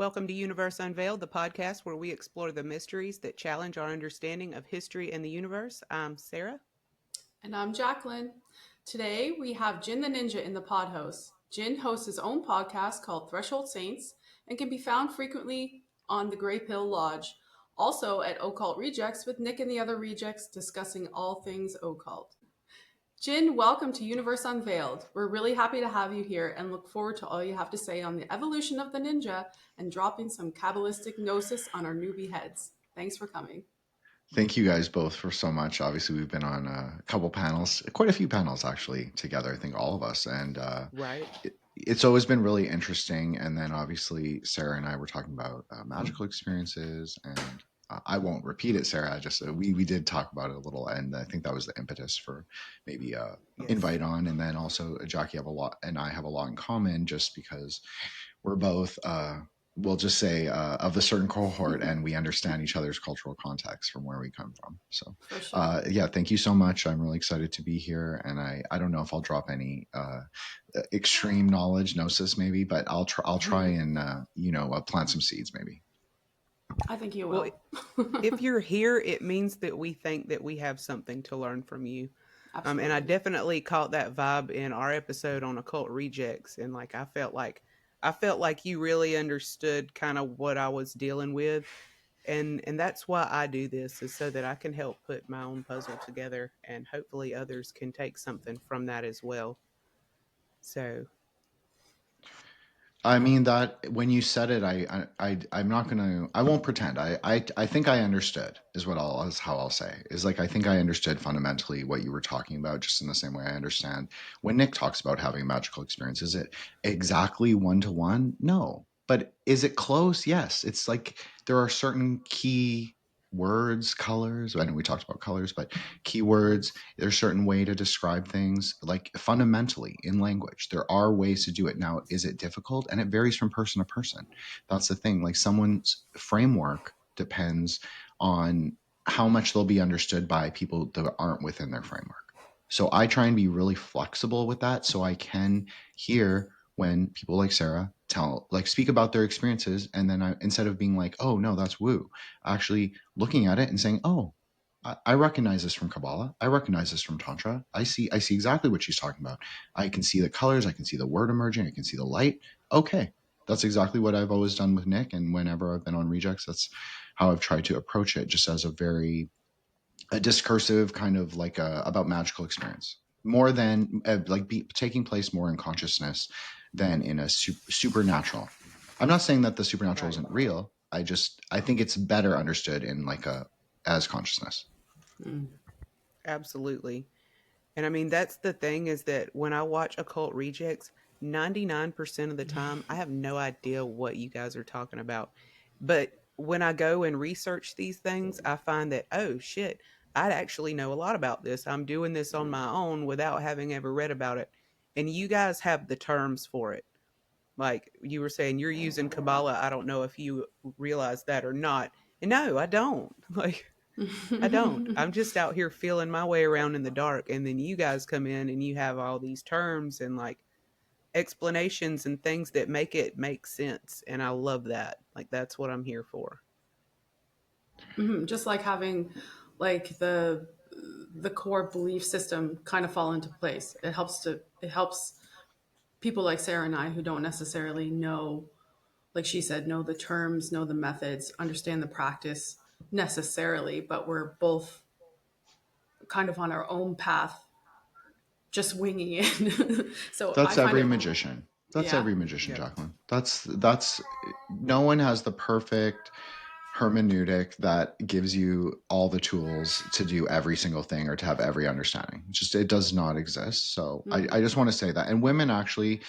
Welcome to Universe Unveiled, the podcast where we explore the mysteries that challenge our understanding of history and the universe. I'm Sarah. And I'm Jacqueline. Today we have Jin the Ninja in the pod host. Jin hosts his own podcast called Threshold Saints and can be found frequently on the Grey Pill Lodge. Also at Occult Rejects with Nick and the other rejects discussing all things occult. Jin, welcome to Universe Unveiled. We're really happy to have you here and look forward to all you have to say on the evolution of the ninja and dropping some Kabbalistic gnosis on our newbie heads. Thanks for coming. Thank you guys both for so much. Obviously, we've been on a couple panels, quite a few panels actually, together. I think all of us, and Right. it's always been really interesting. And then obviously, Sarah and I were talking about magical experiences, and I won't repeat it, Sarah. I just we did talk about it a little, and I think that was the impetus for maybe Yes. invite on. And then also, Jackie have a lot, and I have a lot in common, just because we're both we'll just say of a certain cohort, and we understand each other's cultural context from where we come from. So For sure. yeah, thank you so much. I'm really excited to be here, and I don't know if I'll drop any extreme knowledge gnosis maybe, but I'll try and plant some seeds maybe. I think you Well, will. if you're here, it means that we think that we have something to learn from you. And I Absolutely. definitely caught that vibe in our episode on occult rejects, and like I felt like you really understood kind of what I was dealing with, and that's why I do this, is so that I can help put my own puzzle together, and hopefully others can take something from that as well. So I Yeah. mean that when you said it, I'm not gonna, I won't pretend. I think I understood is what is how I'll say, is like I think I understood fundamentally what you were talking about, just in the same way I understand when Nick talks about having a magical experience. Is it exactly one to one? No, but is it close? Yes. It's like there are certain key words, colors. I know we talked about colors, but keywords, there's a certain way to describe things, like fundamentally in language there are ways to do it. Now, is it difficult? And it varies from person to person. That's the thing. Like, someone's framework depends on how much they'll be understood by people that aren't within their framework. So I try and be really flexible with that, so I can hear when people like Sarah speak about their experiences, and then instead of being like, oh no, that's woo, actually looking at it and saying, oh, I recognize this from Kabbalah. I recognize this from Tantra. I see exactly what she's talking about. I can see the colors. I can see the word emerging. I can see the light. Okay, that's exactly what I've always done with Nick. And whenever I've been on Rejects, that's how I've tried to approach it, just as a discursive kind of like about magical experience, more than taking place more in consciousness than in a supernatural. I'm not saying that the supernatural right. isn't real. I think it's better understood in like a as consciousness. Mm. Absolutely. And I mean, that's the thing, is that when I watch occult rejects, 99% of the time, I have no idea what you guys are talking about. But when I go and research these things, I find that, oh shit, I'd actually know a lot about this. I'm doing this on my own without having ever read about it. And you guys have the terms for it. Like you were saying, you're using Kabbalah. I don't know if you realize that or not. And no, I don't. Like, I don't. I'm just out here feeling my way around in the dark. And then you guys come in and you have all these terms and like explanations and things that make it make sense. And I love that. Like, that's what I'm here for. Just like having like the core belief system kind of fall into place. It helps people like Sarah and I who don't necessarily know, like she said, know the terms, know the methods, understand the practice necessarily, but we're both kind of on our own path, just winging it. So I That's find every it, magician. That's yeah. every magician, Yep. Jacqueline. That's no one has the perfect hermeneutic that gives you all the tools to do every single thing or to have every understanding. It does not exist. So Mm. I just want to say that. And women actually,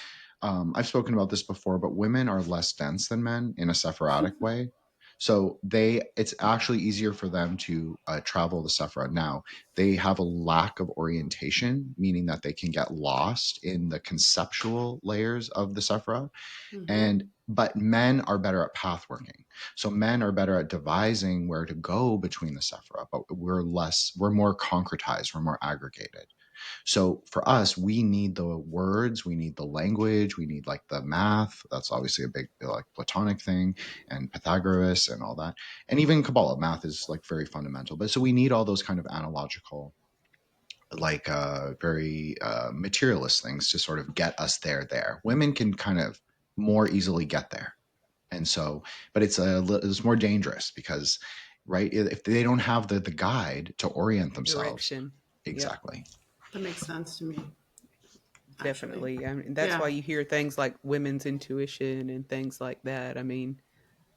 I've spoken about this before, but women are less dense than men in a Sephardic way. So it's actually easier for them to travel the Sephira. Now, they have a lack of orientation, meaning that they can get lost in the conceptual layers of the Sephira. Mm-hmm. But men are better at path working. So men are better at devising where to go between the Sephira, but we're more concretized, we're more aggregated. So for us, we need the words, we need the language, we need like the math. That's obviously a big like Platonic thing, and Pythagoras and all that. And even Kabbalah, math is like very fundamental. But so we need all those kind of analogical, like very materialist things to sort of get us there. Women can kind of more easily get there. And so, but it's more dangerous because, right, if they don't have the guide to orient themselves. Direction. Yep. Exactly. That makes sense to me, actually. Definitely. I mean, that's Yeah. why you hear things like women's intuition and things like that. I mean,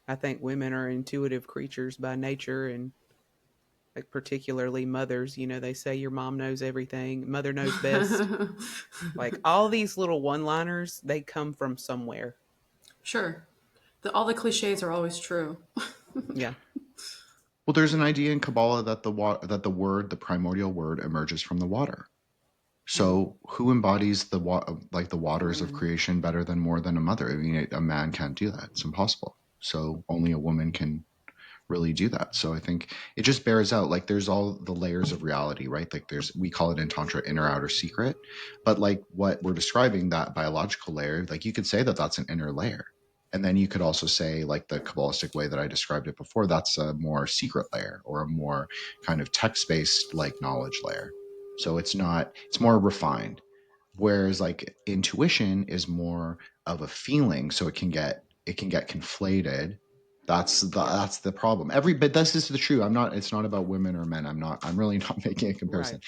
I think women are intuitive creatures by nature, and like particularly mothers, they say your mom knows everything, mother knows best. Like all these little one-liners, they come from somewhere. Sure. All the cliches are always true. Yeah. Well, there's an idea in Kabbalah that the primordial word, emerges from the water. Mm, So who embodies like the A waters of woman. creation better than more than a mother? I mean, a man can't do that. It's impossible. So only a woman can really do that. So I think it just bears out, like there's all the layers of reality, right? Like we call it in Tantra inner outer secret, but like what we're describing, that biological layer, like you could say that that's an inner layer. And then you could also say, like the Kabbalistic way that I described it before, that's a more secret layer or a more kind of text based like knowledge layer. So it's more refined. Whereas like intuition is more of a feeling, so it can get conflated. Yeah. That's the problem. But this is the truth. It's not about women or men. I'm really not making a comparison.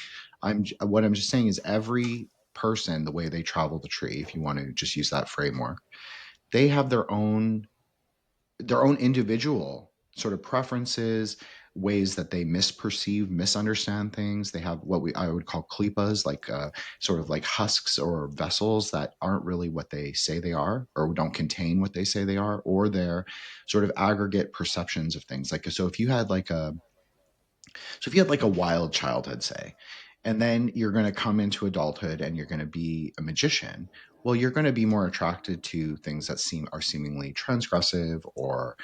Right. What I'm just saying is every person, the way they travel the tree, if you want to just use that framework, they have their own individual sort of preferences, ways that they misunderstand things. They have what I would call klipas, like sort of like husks or vessels that aren't really what they say they are, or don't contain what they say they are, or they're sort of aggregate perceptions of things. Like, so if you had like a wild childhood, say, and then you're going to come into adulthood and you're going to be a magician, well, you're going to be more attracted to things that are seemingly transgressive or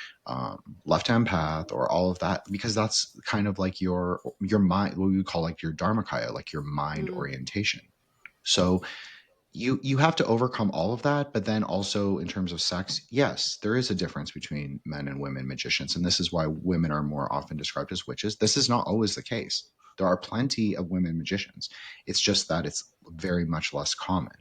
left-hand path or all of that, because that's kind of like your mind, what we would call like your dharmakaya, like your mind mm, orientation. So you have to overcome all of that, but then also in terms of sex, yes, there is a difference between men and women magicians, and this is why women are more often described as witches. This is not always the case. There are plenty of women magicians. It's just that it's very much less common,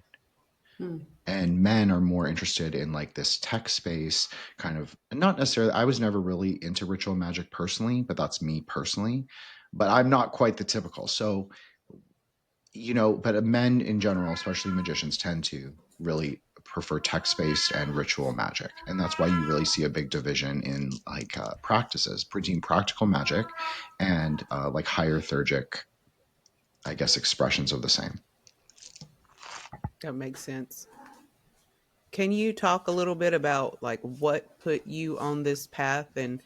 mm. and men are more interested in like this tech space kind of. Not necessarily, I was never really into ritual magic personally, but that's me personally. But I'm not quite the typical. So but men in general, especially magicians, tend to really prefer text-based and ritual magic, and that's why you really see a big division in like practices between practical magic and like higher theurgic, I guess, expressions of the same. That makes sense. Can you talk a little bit about like what put you on this path, and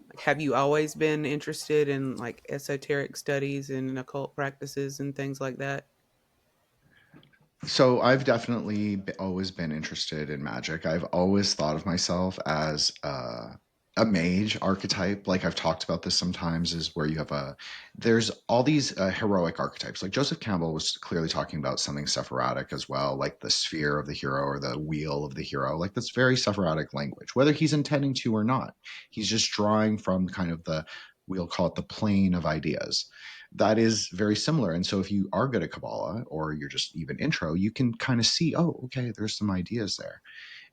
like have you always been interested in like esoteric studies and occult practices and things like that? So I've definitely always been interested in magic. I've always thought of myself as a mage archetype. Like I've talked about this sometimes, is where you have there's all these heroic archetypes. Like Joseph Campbell was clearly talking about something Sephirotic as well, like the sphere of the hero or the wheel of the hero. Like that's very Sephirotic language, whether he's intending to or not. He's just drawing from kind of we'll call it the plane of ideas that is very similar. And so if you are good at Kabbalah or you're just even intro, you can kind of see, oh, okay, there's some ideas there.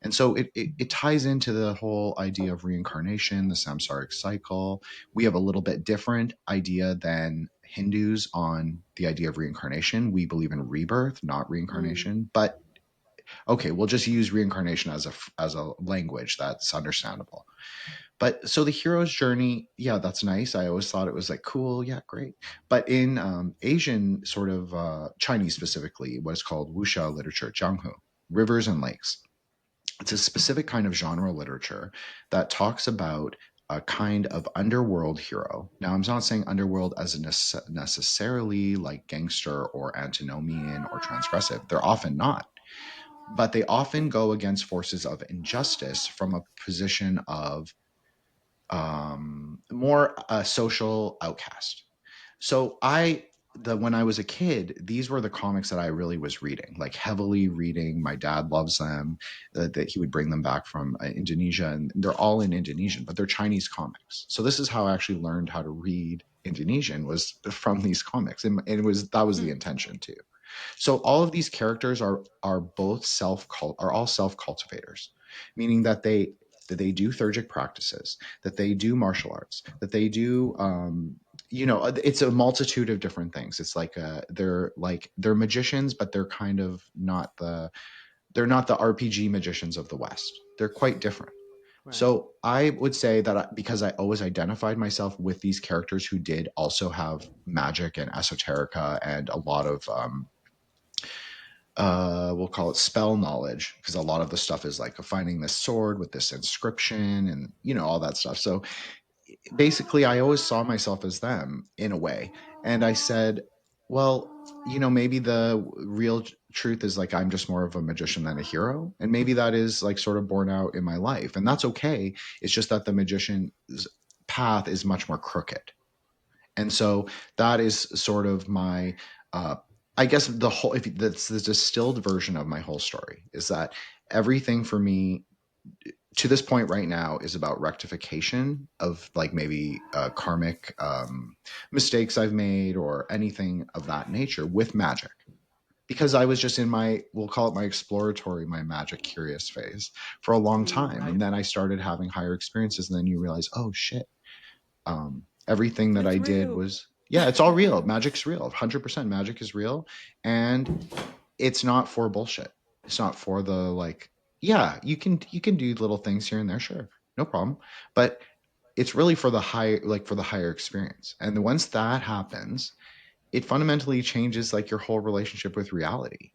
And so it ties into the whole idea of reincarnation, the samsaric cycle. We have a little bit different idea than Hindus on the idea of reincarnation. We believe in rebirth, not Mm. reincarnation. But okay, we'll just use reincarnation as a language that's understandable. But so the hero's journey, yeah, that's nice. I always thought it was like cool, yeah, great. But in Asian, sort of Chinese specifically, what's called wuxia literature, jianghu, rivers and lakes. It's a specific kind of genre literature that talks about a kind of underworld hero. Now, I'm not saying underworld as necessarily like gangster or antinomian or transgressive. They're often not, but they often go against forces of injustice from a position of more a social outcast. So I when I was a kid, these were the comics that I really was reading, like heavily reading. My dad loves them. That he would bring them back from Indonesia, and they're all in Indonesian, but they're Chinese comics. So this is how I actually learned how to read Indonesian, was from these comics, and that was the Hmm. intention too. So all of these characters are both are all self cultivators, meaning that they do theurgic practices, that they do martial arts, that they do it's a multitude of different things. It's like they're magicians, but they're kind of not they're not the RPG magicians of the West. They're quite different. Right. So I would say that because I always identified myself with these characters who did also have magic and esoterica and a lot of we'll call it spell knowledge, because a lot of the stuff is like finding this sword with this inscription and all that stuff. So basically I always saw myself as them in a way, and I said, well, maybe the real truth is like I'm just more of a magician than a hero, and maybe that is like sort of borne out in my life, and that's okay. It's just that the magician's path is much more crooked. And so that is sort of my I guess the whole, if that's the distilled version of my whole story, is that everything for me to this point right now is about rectification of like maybe karmic mistakes I've made or anything of that nature with magic, because I was just in my, we'll call it my exploratory, my magic curious phase for a long time, Right. and then I started having higher experiences, and then you realize, oh shit, everything that I It's did real. was, yeah, it's all real. Magic's real. 100% magic is real. And it's not for bullshit. It's not for the like, yeah, you can do little things here and there, sure. No problem. But it's really for the for the higher experience. And once that happens, it fundamentally changes like your whole relationship with reality.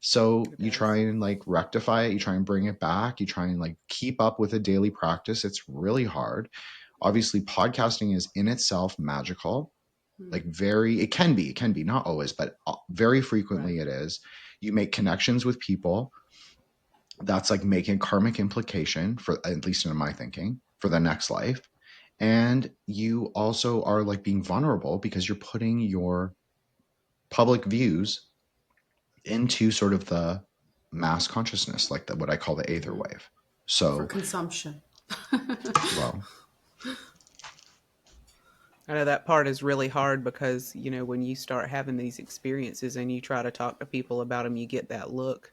So It you try does. and like rectify it, you try and bring it back, you try and like keep up with a daily practice. It's really hard. Obviously, podcasting is in itself magical. Like it can be, not always, but very Right. frequently it is. You make connections with people. That's like making karmic implication, for at least in my thinking, for the next life. And you also are like being vulnerable because you're putting your public views into sort of the mass consciousness, like what I call the aether wave. For So, consumption. well, I know that part is really hard because, when you start having these experiences and you try to talk to people about them, you get that look.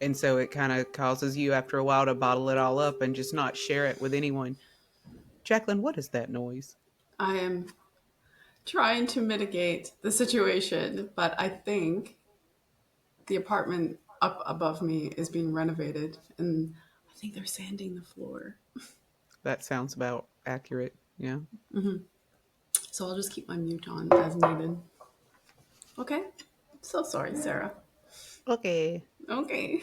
And so it kind of causes you after a while to bottle it all up and just not share it with anyone. Jacqueline, what is that noise? I am trying to mitigate the situation, but I think the apartment up above me is being renovated, and I think they're sanding the floor. That sounds about accurate. Yeah. So I'll just keep my mute on as needed. Okay? So sorry, Sarah. Okay. Okay.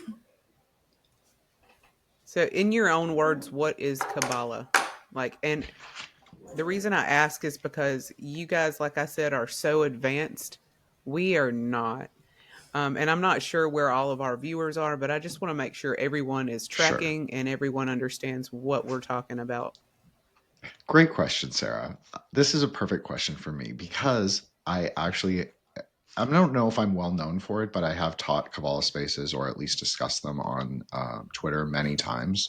So, in your own words, what is Kabbalah? Like, and the reason I ask is because you guys, like I said, are so advanced. We are not. And I'm not sure where all of our viewers are, but I just want to make sure everyone is sure. tracking and everyone understands what we're talking about. Great question, Sarah. This is a perfect question for me because I don't know if I'm well known for it, but I have taught Kabbalah spaces or at least discussed them on Twitter many times.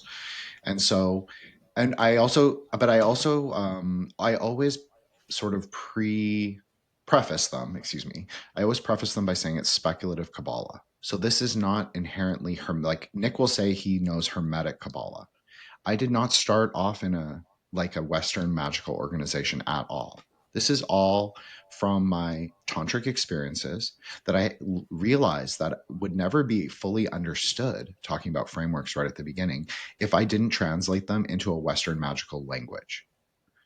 And so, and I also, I always sort of preface them, excuse me, I always preface them by saying it's speculative Kabbalah. So this is not inherently, like Nick will say he knows Hermetic Kabbalah. I did not start off in a Western magical organization at all. This is all from my tantric experiences that I realized that would never be fully understood, talking about frameworks right at the beginning, if I didn't translate them into a Western magical language.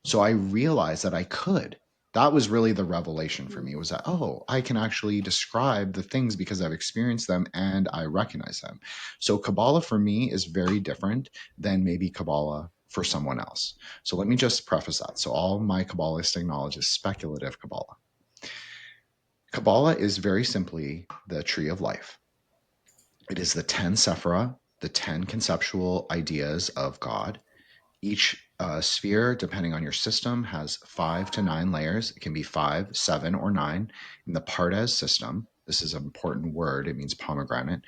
So I realized that I could. That was really the revelation for me, was that, oh, I can actually describe the things because I've experienced them and I recognize them. So Kabbalah for me is very different than maybe Kabbalah for someone else. So let me just preface that. So all my Kabbalistic knowledge is speculative Kabbalah. Kabbalah is very simply the tree of life. It is the 10 sephira, the 10 conceptual ideas of God. Each A sphere, depending on your system, has 5 to 9 layers. It can be 5, 7, or 9. In the Pardes system, this is an important word. It means pomegranate.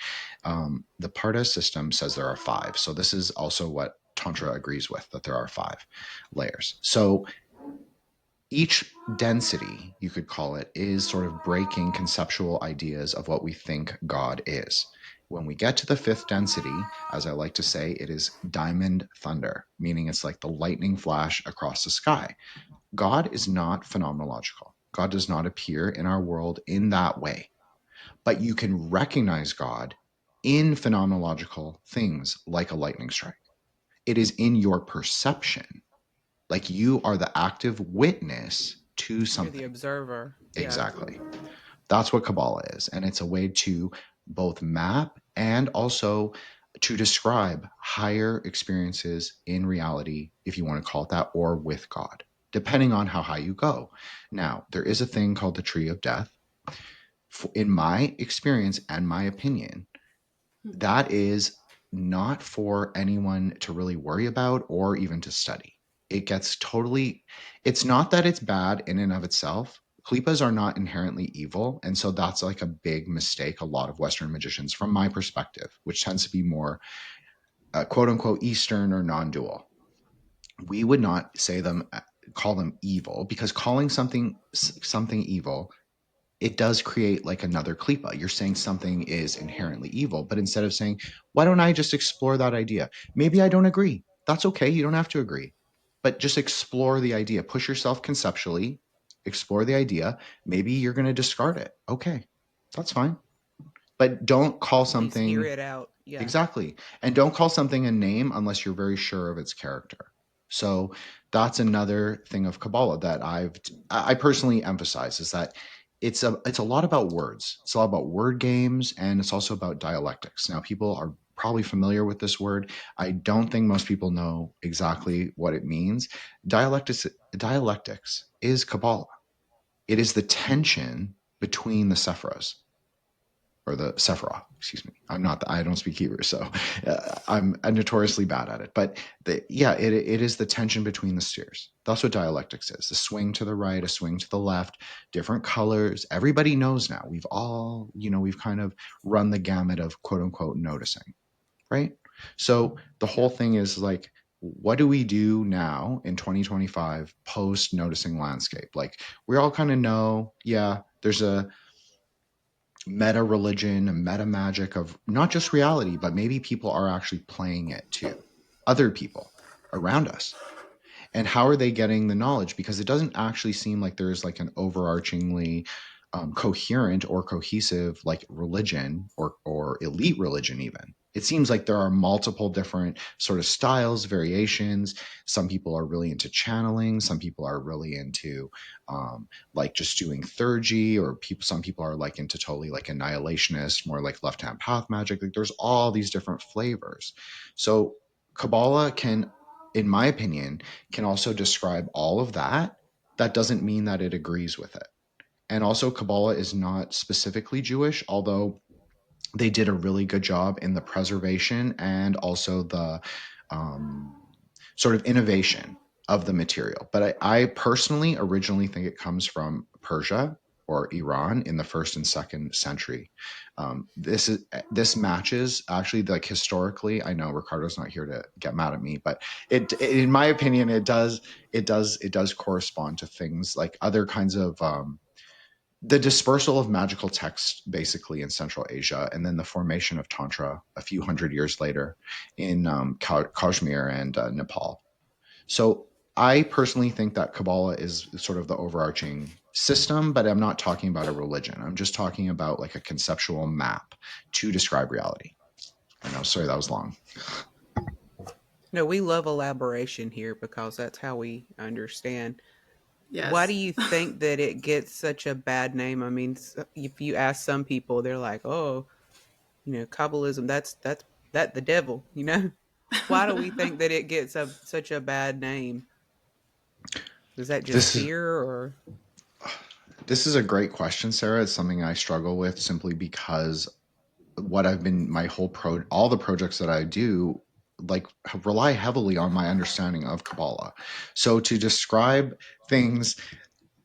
The Pardes system says there are 5. So this is also what Tantra agrees with, that there are 5 layers. So each density, you could call it, is sort of breaking conceptual ideas of what we think God is. When we get to the 5th density, as I like to say, it is diamond thunder, meaning it's like the lightning flash across the sky. God is not phenomenological. God does not appear in our world in that way. But you can recognize God in phenomenological things like a lightning strike. It is in your perception, like you are the active witness to You're the something. observer. Yeah. Exactly. That's what Kabbalah is. And it's a way to both map and also to describe higher experiences in reality, if you want to call it that, or with God, depending on how high you go. Now, there is a thing called the tree of death. In my experience and my opinion, that is not for anyone to really worry about or even to study. It gets totally, it's not that it's bad in and of itself. Klipas are not inherently evil. And so that's like a big mistake a lot of Western magicians, from my perspective, which tends to be more quote unquote Eastern or non dual. We would not say them, call them evil, because calling something evil, it does create like another klipa. You're saying something is inherently evil, but instead of saying, why don't I just explore that idea? Maybe I don't agree. That's okay. You don't have to agree, but just explore the idea. Push yourself conceptually, explore the idea. Maybe you're going to discard it. Okay, that's fine. But don't call At least hear something. it out. Yeah. Exactly. And don't call something a name unless you're very sure of its character. So that's another thing of Kabbalah that I personally emphasize, is that it's a lot about words. It's a lot about word games, and it's also about dialectics. Now, people are probably familiar with this word. I don't think most people know exactly what it means. Dialectics is Kabbalah. It is the tension between the sephiras, or the Sephiroth, excuse me. I don't speak Hebrew, so I'm notoriously bad at it. But it is the tension between the spheres. That's what dialectics is: a swing to the right, a swing to the left, different colors. Everybody knows now. We've kind of run the gamut of quote unquote noticing, right? So the Yeah. whole thing is like, what do we do now in 2025 post noticing landscape? Like, we all kind of know, yeah, there's a meta religion, a meta magic of not just reality, but maybe people are actually playing it too. Other people around us. And how are they getting the knowledge? Because it doesn't actually seem like there's like an overarchingly coherent or cohesive like religion, or elite religion even. It seems like there are multiple different sort of styles, variations. Some people are really into channeling. Some people are really into like just doing theurgy, or some people are like into totally like annihilationist, more like left hand path magic. Like, there's all these different flavors. So Kabbalah can, in my opinion, can also describe all of that. That doesn't mean that it agrees with it. And also, Kabbalah is not specifically Jewish, although they did a really good job in the preservation and also the um, sort of innovation of the material. But I personally originally think it comes from Persia or Iran in the 1st and 2nd century. This matches actually, like, historically. I know Ricardo's not here to get mad at me, but in my opinion, it does correspond to things like other kinds of the dispersal of magical texts basically in Central Asia, and then the formation of Tantra a few hundred years later in Kashmir and Nepal. So I personally think that Kabbalah is sort of the overarching system, but I'm not talking about a religion. I'm just talking about like a conceptual map to describe reality. I know, sorry, that was long. No, we love elaboration here because that's how we understand. Why do Yes. you think that it gets such a bad name? I mean, if you ask some people, they're like, "Oh, Kabbalism, that the devil." Why do we think that it gets such a bad name? Is that just This is fear, or this is a great question, Sarah. It's something I struggle with, simply because what I've been, my whole all the projects that I do, like rely heavily on my understanding of Kabbalah. So to describe things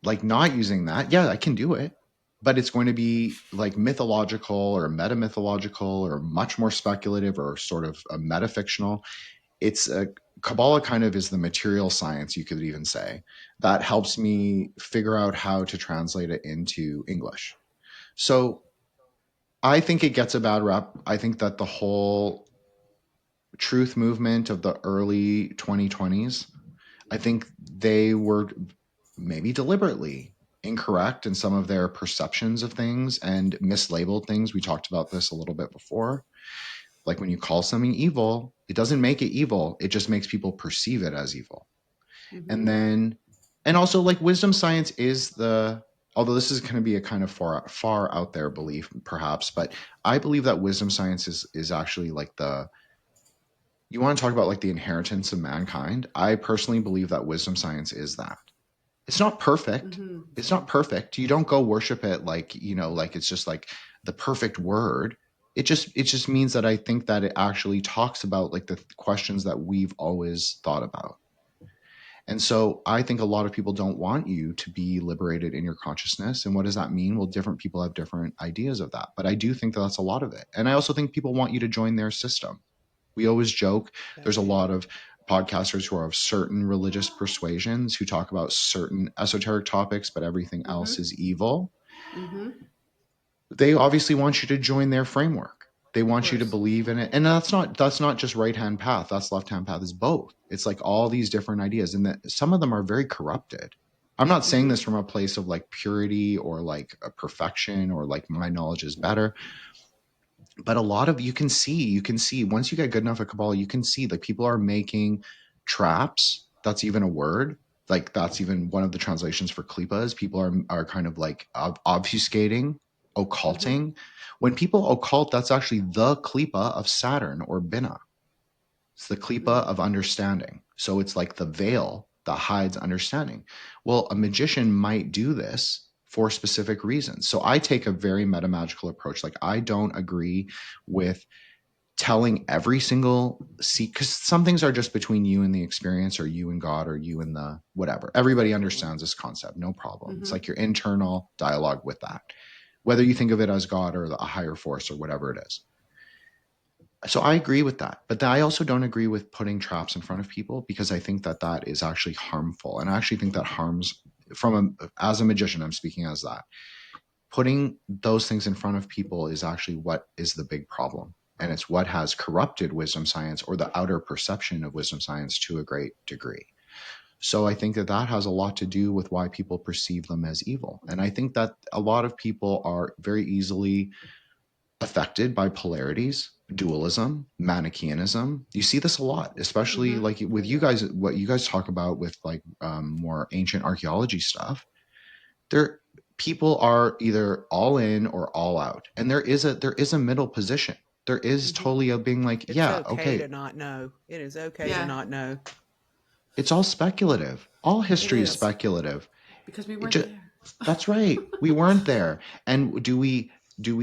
like not using that, yeah, I can do it, but it's going to be like mythological or meta-mythological or much more speculative or sort of a metafictional. It's a Kabbalah kind of is the material science, you could even say, that helps me figure out how to translate it into English. So I think it gets a bad rep. I think that the whole truth movement of the early 2020s, I think they were maybe deliberately incorrect in some of their perceptions of things and mislabeled things. We talked about this a little bit before. Like when you call something evil, it doesn't make it evil, it just makes people perceive it as evil. And Mm-hmm. then, and also like wisdom science is the, although this is going to be a kind of far out there belief perhaps, but I believe that wisdom science is actually like the, you want to talk about like the inheritance of mankind. I personally believe that wisdom science is that. It's not perfect. Mm-hmm. It's not perfect. You don't go worship it like, like it's just like the perfect word. It just means that I think that it actually talks about like the questions that we've always thought about. And so I think a lot of people don't want you to be liberated in your consciousness. And what does that mean? Well, different people have different ideas of that. But I do think that that's a lot of it. And I also think people want you to join their system. We always joke there's a Gotcha. lot of podcasters who are of certain religious persuasions who talk about certain esoteric topics, but everything else Mm-hmm. is evil. Mm-hmm. They obviously want you to join their framework. They Of want you to course. believe in it. And that's not just right hand path, that's left hand path, is both. It's like all these different ideas. And that some of them are very corrupted. I'm not saying Mm-hmm. this from a place of like purity or like a perfection or like my knowledge is better, but a lot of you can see once you get good enough at Kabbalah, you can see like people are making traps. That's even a word. Like that's even one of the translations for klipa is people are kind of like obfuscating, Mm-hmm. occulting. When people occult, that's actually the klipa of Saturn or Binah. It's the klipa Mm-hmm. of understanding. So it's like the veil that hides understanding. Well, a magician might do this for specific reasons. So I take a very metamagical approach. Like I don't agree with telling every single see because some things are just between you and the experience or you and God or you and the whatever. Everybody Definitely. understands this concept, no problem. It's Mm-hmm. like your internal dialogue with that, whether you think of it as God or a higher force or whatever it is. So I agree with that, but I also don't agree with putting traps in front of people because I think that that is actually harmful, and I actually think that harms as a magician. I'm speaking as that putting those things in front of people is actually what is the big problem, and it's what has corrupted wisdom science or the outer perception of wisdom science to a great degree. So I think that that has a lot to do with why people perceive them as evil, and I think that a lot of people are very easily affected by polarities, dualism, Manichaeanism. You see this a lot, especially Mm-hmm. like with you guys, what you guys talk about with like more ancient archaeology stuff. There, people are either all in or all out, and there is a middle position. There is Mm-hmm. totally a being like, It's yeah, okay okay, to not know. It is okay to Yeah, not know. it's all speculative. All it history is is. speculative. Because we It weren't just, there. that's right. We weren't there. And do we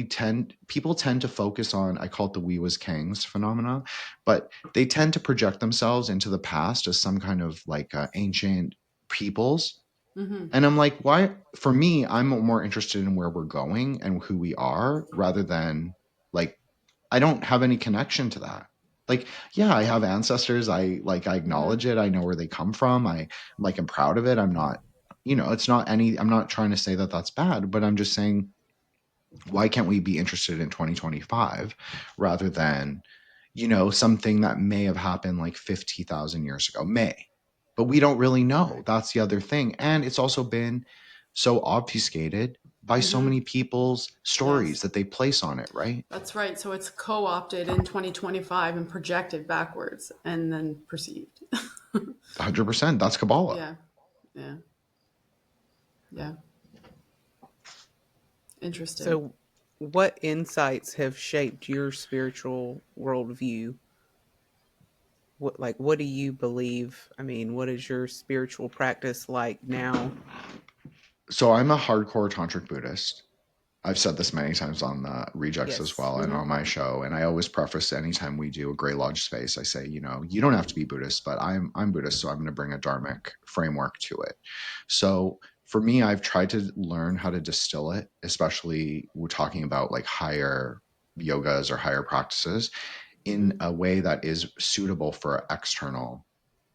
tend people tend to focus on, I call it the we was kings phenomena, but they tend to project themselves into the past as some kind of like ancient peoples. Mm-hmm. And I'm like, why? For me, I'm more interested in where we're going and who we are rather than like, I don't have any connection to that. Like, yeah, I have ancestors. I Mm-hmm. acknowledge it. I know where they come from. I'm proud of it. I'm not, it's not any, I'm not trying to say that that's bad, but I'm just saying, why can't we be interested in 2025 rather than, something that may have happened like 50,000 years ago? May. But we don't really know. Right. That's the other thing. And it's also been so obfuscated by so Mm-hmm. many people's stories Yes. that they place on it, right? That's right. So it's co-opted in 2025 and projected backwards and then perceived. 100%. That's Kabbalah. Yeah. Yeah. Yeah. Interesting. So, what insights have shaped your spiritual worldview? What do you believe? I mean, what is your spiritual practice like now? So I'm a hardcore tantric Buddhist. I've said this many times on the Rejects as Yes. well and on my show, and I always preface anytime we do a Grey Lodge space, I say, you don't have to be Buddhist, but I'm Buddhist, so I'm going to bring a dharmic framework to it. So for me, I've tried to learn how to distill it, especially we're talking about like higher yogas or higher practices, in Mm-hmm. a way that is suitable for an external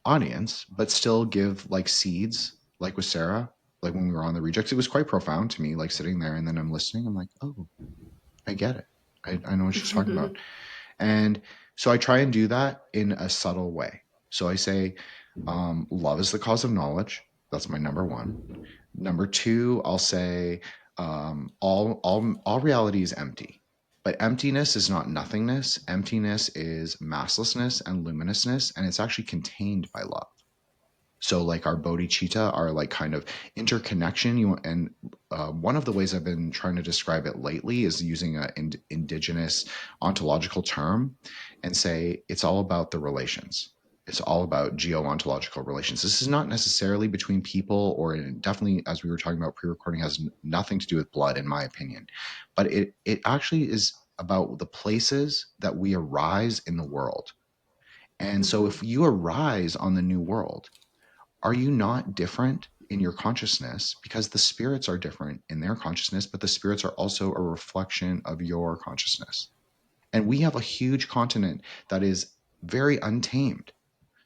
audience, but still give like seeds, like with Sarah, like when we were on the Rejects. It was quite profound to me, like sitting there and then I'm listening. I'm like, oh, I get it. I know what she's talking about. And so I try and do that in a subtle way. So I say, love is the cause of knowledge. That's my number one. Number two, I'll say, all reality is empty. But emptiness is not nothingness. Emptiness is masslessness and luminousness, and it's actually contained by love. So like our bodhicitta, our like kind of interconnection. And one of the ways I've been trying to describe it lately is using an indigenous ontological term and say it's all about the relations. It's all about geo-ontological relations. This is not necessarily between people, or definitely, as we were talking about pre-recording, has nothing to do with blood, in my opinion. But it actually is about the places that we arise in the world. And so Mm-hmm. if you arise on the new world, are you not different in your consciousness? Because the spirits are different in their consciousness, but the spirits are also a reflection of your consciousness. And we have a huge continent that is very untamed.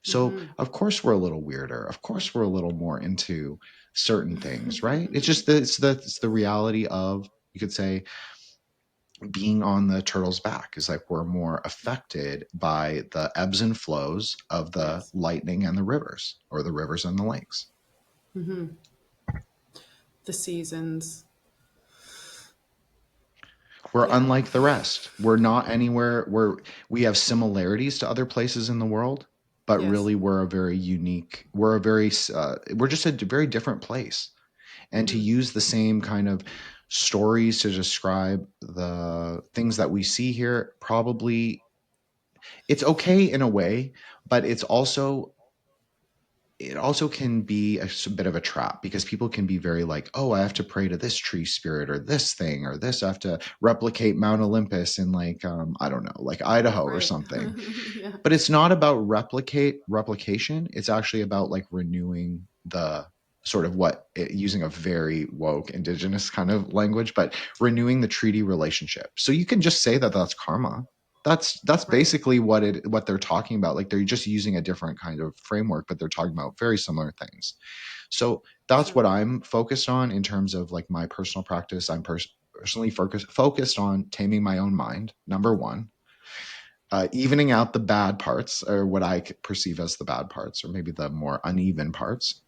So, Mm-hmm. of course, we're a little weirder. Of course, we're a little more into certain things, right? It's just that it's the reality of, you could say, being on the turtle's back is like we're more affected by the ebbs and flows of the Yes. lightning and the rivers, or the rivers and the lakes. Mm-hmm. The seasons. We're Yeah. unlike the rest. We're not anywhere where we have similarities to other places in the world, but Yes. really we're a very unique, we're just a very different place. And to Mm-hmm. use the same kind of stories to describe the things that we see here, probably it's okay in a way, but it also can be a bit of a trap, because people can be very like, oh, I have to pray to this tree spirit or this thing or this. I have to replicate Mount Olympus in like, I don't know, like Idaho or Right. something. Yeah. But it's not about replication. It's actually about like renewing the sort of using a very woke indigenous kind of language, but renewing the treaty relationship. So you can just say that that's karma. That's Right. basically what they're talking about. Like they're just using a different kind of framework, but they're talking about very similar things. So that's True. what I'm focused on in terms of like my personal practice. I'm personally focused on taming my own mind, number one, evening out the bad parts, or what I perceive as the bad parts, or maybe the more uneven parts,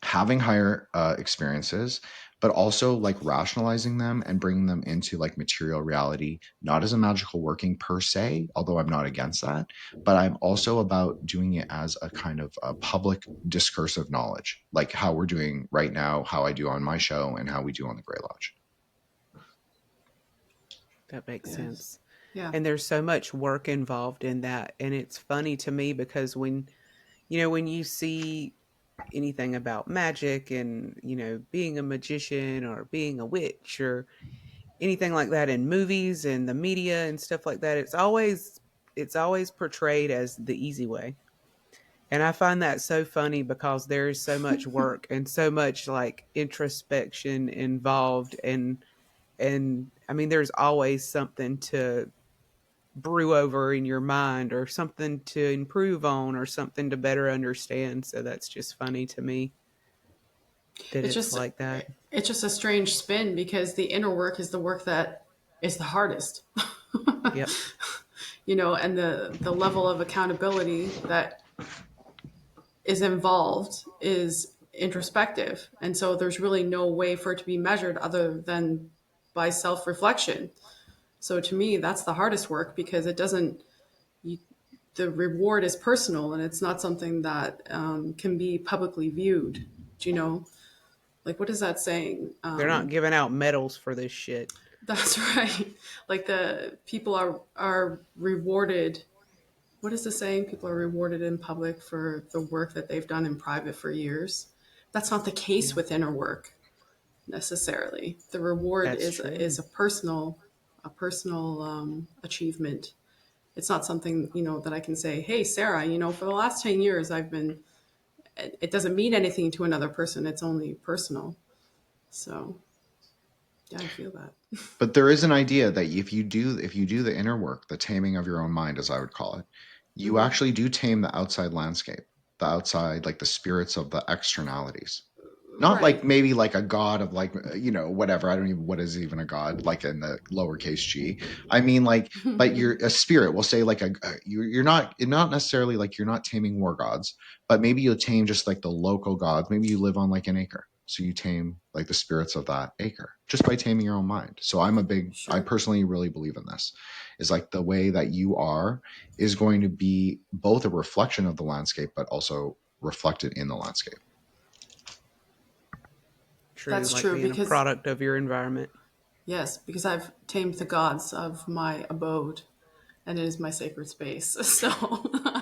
having higher experiences, but also like rationalizing them and bringing them into like material reality, not as a magical working per se, although I'm not against that, but I'm also about doing it as a kind of a public discursive knowledge, like how we're doing right now, how I do on my show, and how we do on the Grey Lodge. That makes Yes. sense. Yeah. And there's so much work involved in that. And it's funny to me because when you see anything about magic and, being a magician or being a witch or anything like that in movies and the media and stuff like that, it's always portrayed as the easy way. And I find that so funny because there is so much work and so much like introspection involved, and I mean there's always something to brew over in your mind or something to improve on or something to better understand. So that's just funny to me that It's it's just like that. it's just a strange spin because the inner work is the work that is the hardest. Yep. And the level of accountability that is involved is introspective. And so there's really no way for it to be measured other than by self-reflection. So to me, that's the hardest work because it doesn't you, the reward is personal and it's not something that can be publicly viewed. Do you know? Like, what is that saying? They're not giving out medals for this shit. That's right. Like the people are rewarded. What is the saying? People are rewarded in public for the work that they've done in private for years. That's not the case Yeah. with inner work. necessarily. The reward That's is true. a personal achievement. It's not something, that I can say, hey, Sarah, for the last 10 years, it doesn't mean anything to another person. It's only personal. So, yeah, I feel that. But there is an idea that if you do the inner work, the taming of your own mind, as I would call it, you Hmm. actually do tame the outside landscape, the outside, like the spirits of the externalities. Not like Right. maybe like a god of like whatever. I don't even what is even a god like in the lowercase g. I mean like, but you're a spirit. We'll say like you're not necessarily like you're not taming war gods, but maybe you'll tame just like the local gods. Maybe you live on like an acre, so you tame like the spirits of that acre just by taming your own mind. So I Sure. personally really believe in this. Is like the way that you are is going to be both a reflection of the landscape, but also reflected in the landscape. True, That's like true being a because, product of your environment. yes, because I've tamed the gods of my abode and it is my sacred space. So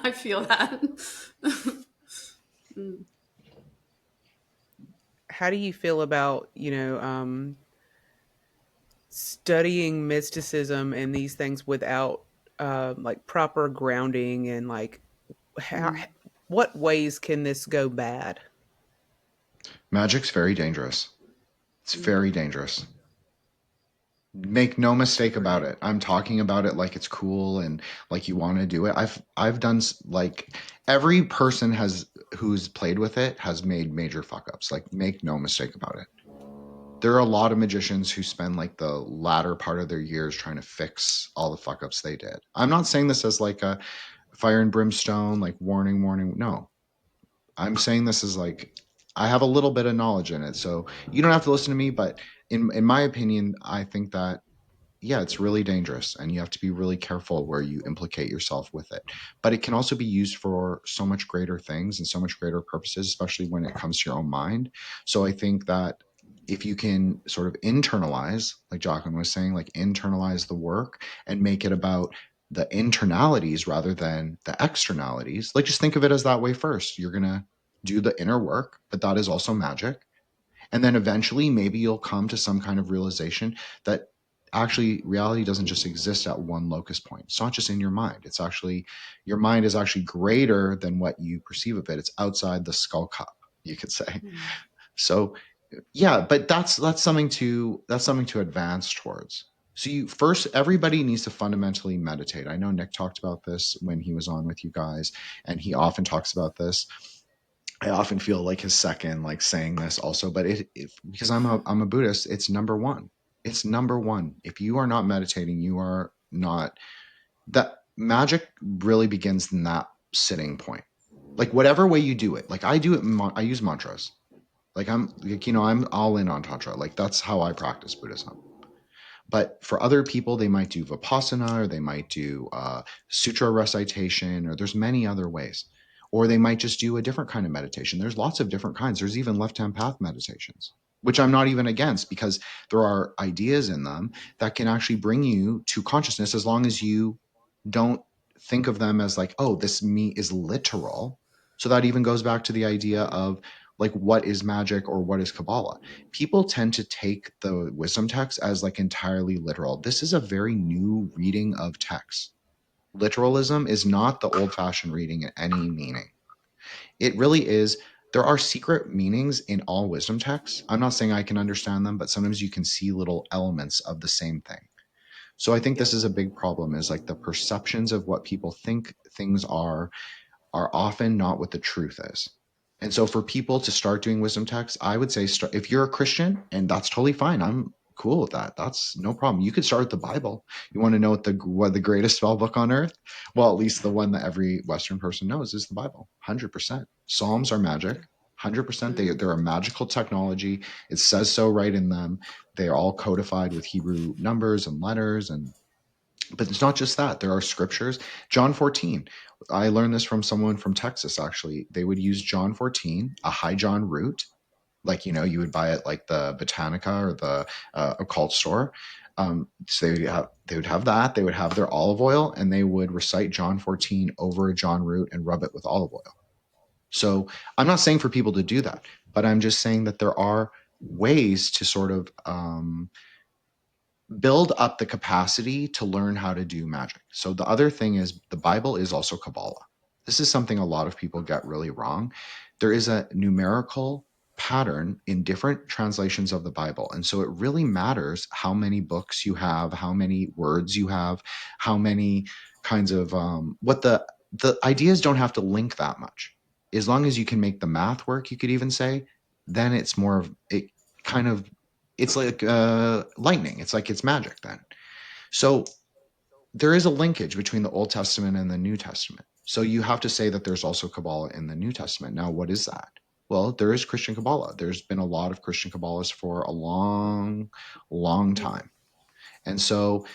I feel that. How do you feel about, studying mysticism and these things without like proper grounding and like how Mm. what ways can this go bad? Magic's very dangerous. It's Mm. very dangerous. Make no mistake about Agreed. it. I'm talking about it like it's cool and like you want to do it. I've done like every person has who's played with it has made major fuck ups. Like make no mistake about it. There are a lot of magicians who spend like the latter part of their years trying to fix all the fuck ups they did. I'm not saying this as like a fire and brimstone, like warning, warning. No, I'm saying this as like I have a little bit of knowledge in it, so you don't have to listen to me. But in my opinion, I think that yeah, it's really dangerous and you have to be really careful where you implicate yourself with it. But it can also be used for so much greater things and so much greater purposes, especially when it comes to your own mind. So I think that if you can sort of internalize, like Jocelyn was saying, like internalize the work and make it about the internalities rather than the externalities, like just think of it as that way first. You're going to do the inner work, but that is also magic, and then eventually maybe you'll come to some kind of realization that actually reality doesn't just exist at one locus point. It's not just in your mind. It's actually your mind is actually greater than what you perceive of it. It's outside the skull cup, you could say. Mm. So yeah, but that's something to advance towards. So you first everybody needs to fundamentally meditate. I know Nick talked about this when he was on with you guys, and he often talks about this. I often feel like his second, like saying this also, but because I'm a Buddhist, it's number one. It's number one. If you are not meditating, you are not. That magic really begins in that sitting point. Like whatever way you do it, like I do it. I use mantras. Like I'm all in on tantra. Like that's how I practice Buddhism. But for other people, they might do vipassana, or they might do sutra recitation, or there's many other ways. Or they might just do a different kind of meditation. There's lots of different kinds. There's even left hand path meditations, which I'm not even against because there are ideas in them that can actually bring you to consciousness as long as you don't think of them as like, oh, this me is literal. So that even goes back to the idea of like, what is magic or what is Kabbalah? People tend to take the wisdom text as like entirely literal. This is a very new reading of text. Literalism is not the old fashioned reading in any meaning. It really is. There are secret meanings in all wisdom texts. I'm not saying I can understand them, but sometimes you can see little elements of the same thing. So I think this Yep. is a big problem is like the perceptions of what people think things are often not what the truth is. And so for people to start doing wisdom texts, I would say start, if you're a Christian, and that's totally fine. I'm cool with that. That's no problem. You could start with the Bible. You want to know what the greatest spell book on earth? Well, at least the one that every Western person knows is the Bible. 100%. Psalms are magic. Yeah. 100%. Mm. They're a magical technology. It says so right in them. They are all codified with Hebrew numbers and letters, and but it's not just that. There are scriptures. John 14. I learned this from someone from Texas, actually. They would use John 14, a high John root, like, you would buy it like the Botanica or the occult store. So they would have that. They would have their olive oil, and they would recite John 14 over a John root and rub it with olive oil. So I'm not saying for people to do that, but I'm just saying that there are ways to sort of build up the capacity to learn how to do magic. So the other thing is the Bible is also Kabbalah. This is something a lot of people get really wrong. There is a numerical pattern in different translations of the Bible. And so it really matters how many books you have, how many words you have, how many kinds of what the ideas don't have to link that much. As long as you can make the math work, you could even say, then it's more of it kind of it's like lightning. It's like it's magic then. So there is a linkage between the Old Testament and the New Testament. So you have to say that there's also Kabbalah in the New Testament. Now, what is that? Well, there is Christian Kabbalah. There's been a lot of Christian Kabbalists for a long, long Yeah. time. And so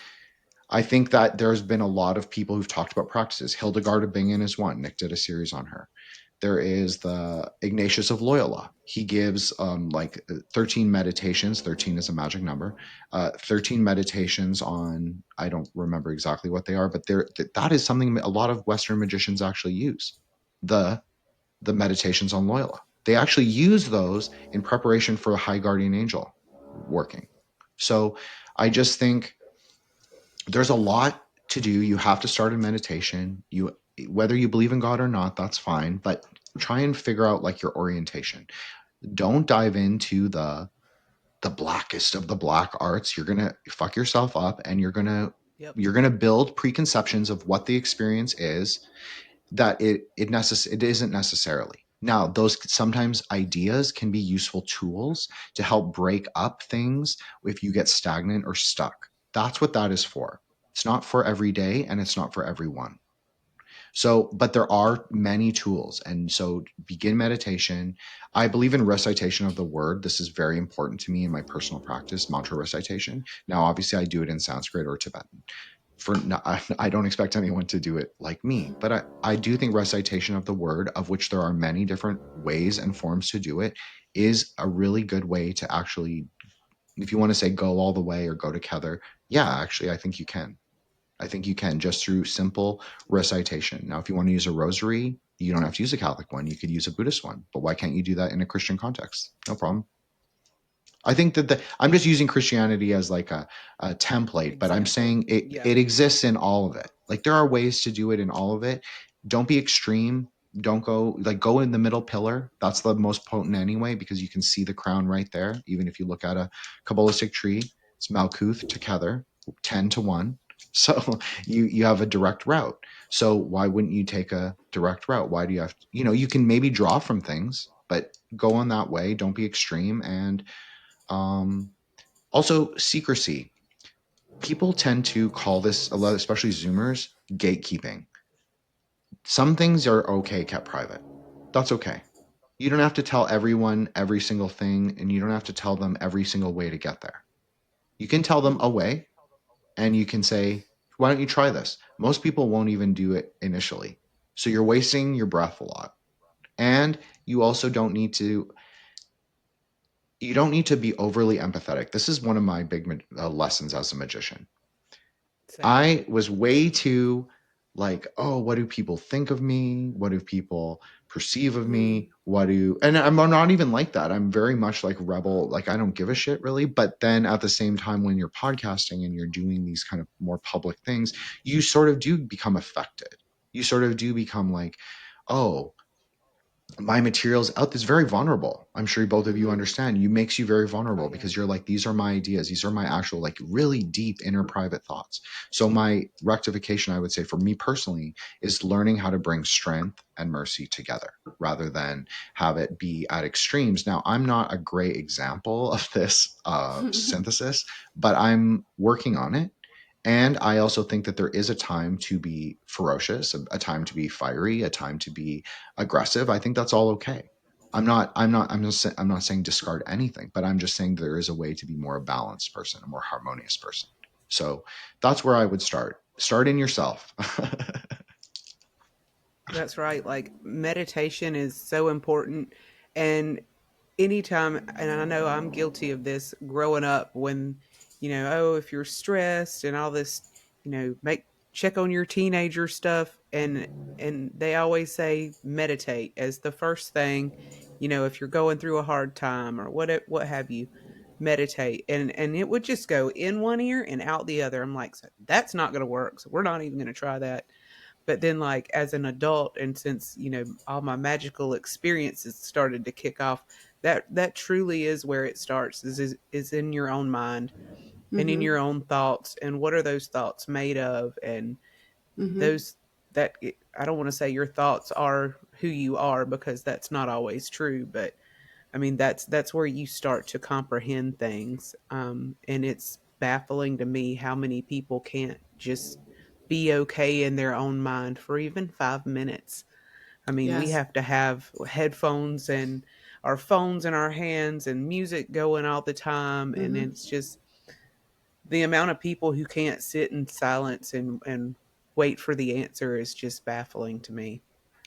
I think that there's been a lot of people who've talked about practices. Hildegard of Bingen is one. Nick did a series on her. There is the Ignatius of Loyola. He gives 13 meditations. 13 is a magic number. 13 meditations on, I don't remember exactly what they are, but that is something a lot of Western magicians actually use. The meditations on Loyola. They actually use those in preparation for a high guardian angel working. So I just think there's a lot to do. You have to start in meditation. You whether you believe in God or not, that's fine, but try and figure out like your orientation. Don't dive into the blackest of the black arts. You're going to fuck yourself up, and Yep. you're going to build preconceptions of what the experience is that it isn't necessarily. Now, those sometimes ideas can be useful tools to help break up things if you get stagnant or stuck. That's what that is for. It's not for every day, and it's not for everyone. So, but there are many tools. And so begin meditation. I believe in recitation of the word. This is very important to me in my personal practice, mantra recitation. Now, obviously, I do it in Sanskrit or Tibetan. I don't expect anyone to do it like me, but I do think recitation of the word, of which there are many different ways and forms to do it, is a really good way to actually, if you want to say go all the way or go together, yeah, actually, I think you can. I think you can just through simple recitation. Now, if you want to use a rosary, you don't have to use a Catholic one. You could use a Buddhist one. But why can't you do that in a Christian context? No problem. I think that I'm just using Christianity as like a template, but I'm Example. saying it Yeah. it exists in all of it. Like there are ways to do it in all of it. Don't be extreme. Don't go in the middle pillar. That's the most potent anyway, because you can see the crown right there. Even if you look at a Kabbalistic tree, it's Malkuth together, 10 to 1. So you have a direct route. So why wouldn't you take a direct route? Why do you have to, you can maybe draw from things, but go on that way. Don't be extreme. And um, also, secrecy. People tend to call this, a lot, especially Zoomers, gatekeeping. Some things are okay kept private. That's okay. You don't have to tell everyone every single thing, and you don't have to tell them every single way to get there. You can tell them a way, and you can say, why don't you try this? Most people won't even do it initially. So you're wasting your breath a lot. And you also don't need to be overly empathetic. This is one of my big lessons as a magician. Same. I was way too like, oh, what do people think of me? What do people perceive of Mm. me? And I'm not even like that. I'm very much like rebel. Like I don't give a shit really. But then at the same time, when you're podcasting and you're doing these kind of more public things, you sort of do become affected. You sort of do become like, oh, my materials out this very vulnerable. I'm sure both of you Mm-hmm. understand. You makes you very Oh vulnerable yeah. because you're like, these are my ideas, these are my actual like really deep inner private thoughts. So my rectification, I would say, for me personally, is learning how to bring strength and mercy together rather than have it be at extremes. Now, I'm not a great example of this synthesis, but I'm working on it. And I also think that there is a time to be ferocious, a time to be fiery, a time to be aggressive. I think that's all okay. I'm not saying discard anything, but I'm just saying there is a way to be more a balanced person, a more harmonious person. So that's where I would start. Start in yourself. That's right. Like meditation is so important. And anytime, and I know I'm guilty of this growing up when, oh, if you're stressed and all this, check on your teenager stuff. And they always say meditate as the first thing. if you're going through a hard time or what have you, meditate. And it would just go in one ear and out the other. I'm like, so that's not going to work. So we're not even going to try that. But then, like, as an adult, and since, all my magical experiences started to kick off, that truly is where it starts, is in your own mind and in Mm-hmm. your own thoughts. And what are those thoughts made of? And Mm-hmm. those that I don't want to say your thoughts are who you are, because that's not always true, but I mean, that's where you start to comprehend things. And it's baffling to me how many people can't just be okay in their own mind for even 5 minutes. I mean, we Yes. have to have headphones and our phones in our hands and music going all the time. And Mm-hmm. it's just the amount of people who can't sit in silence and wait for the answer is just baffling to me,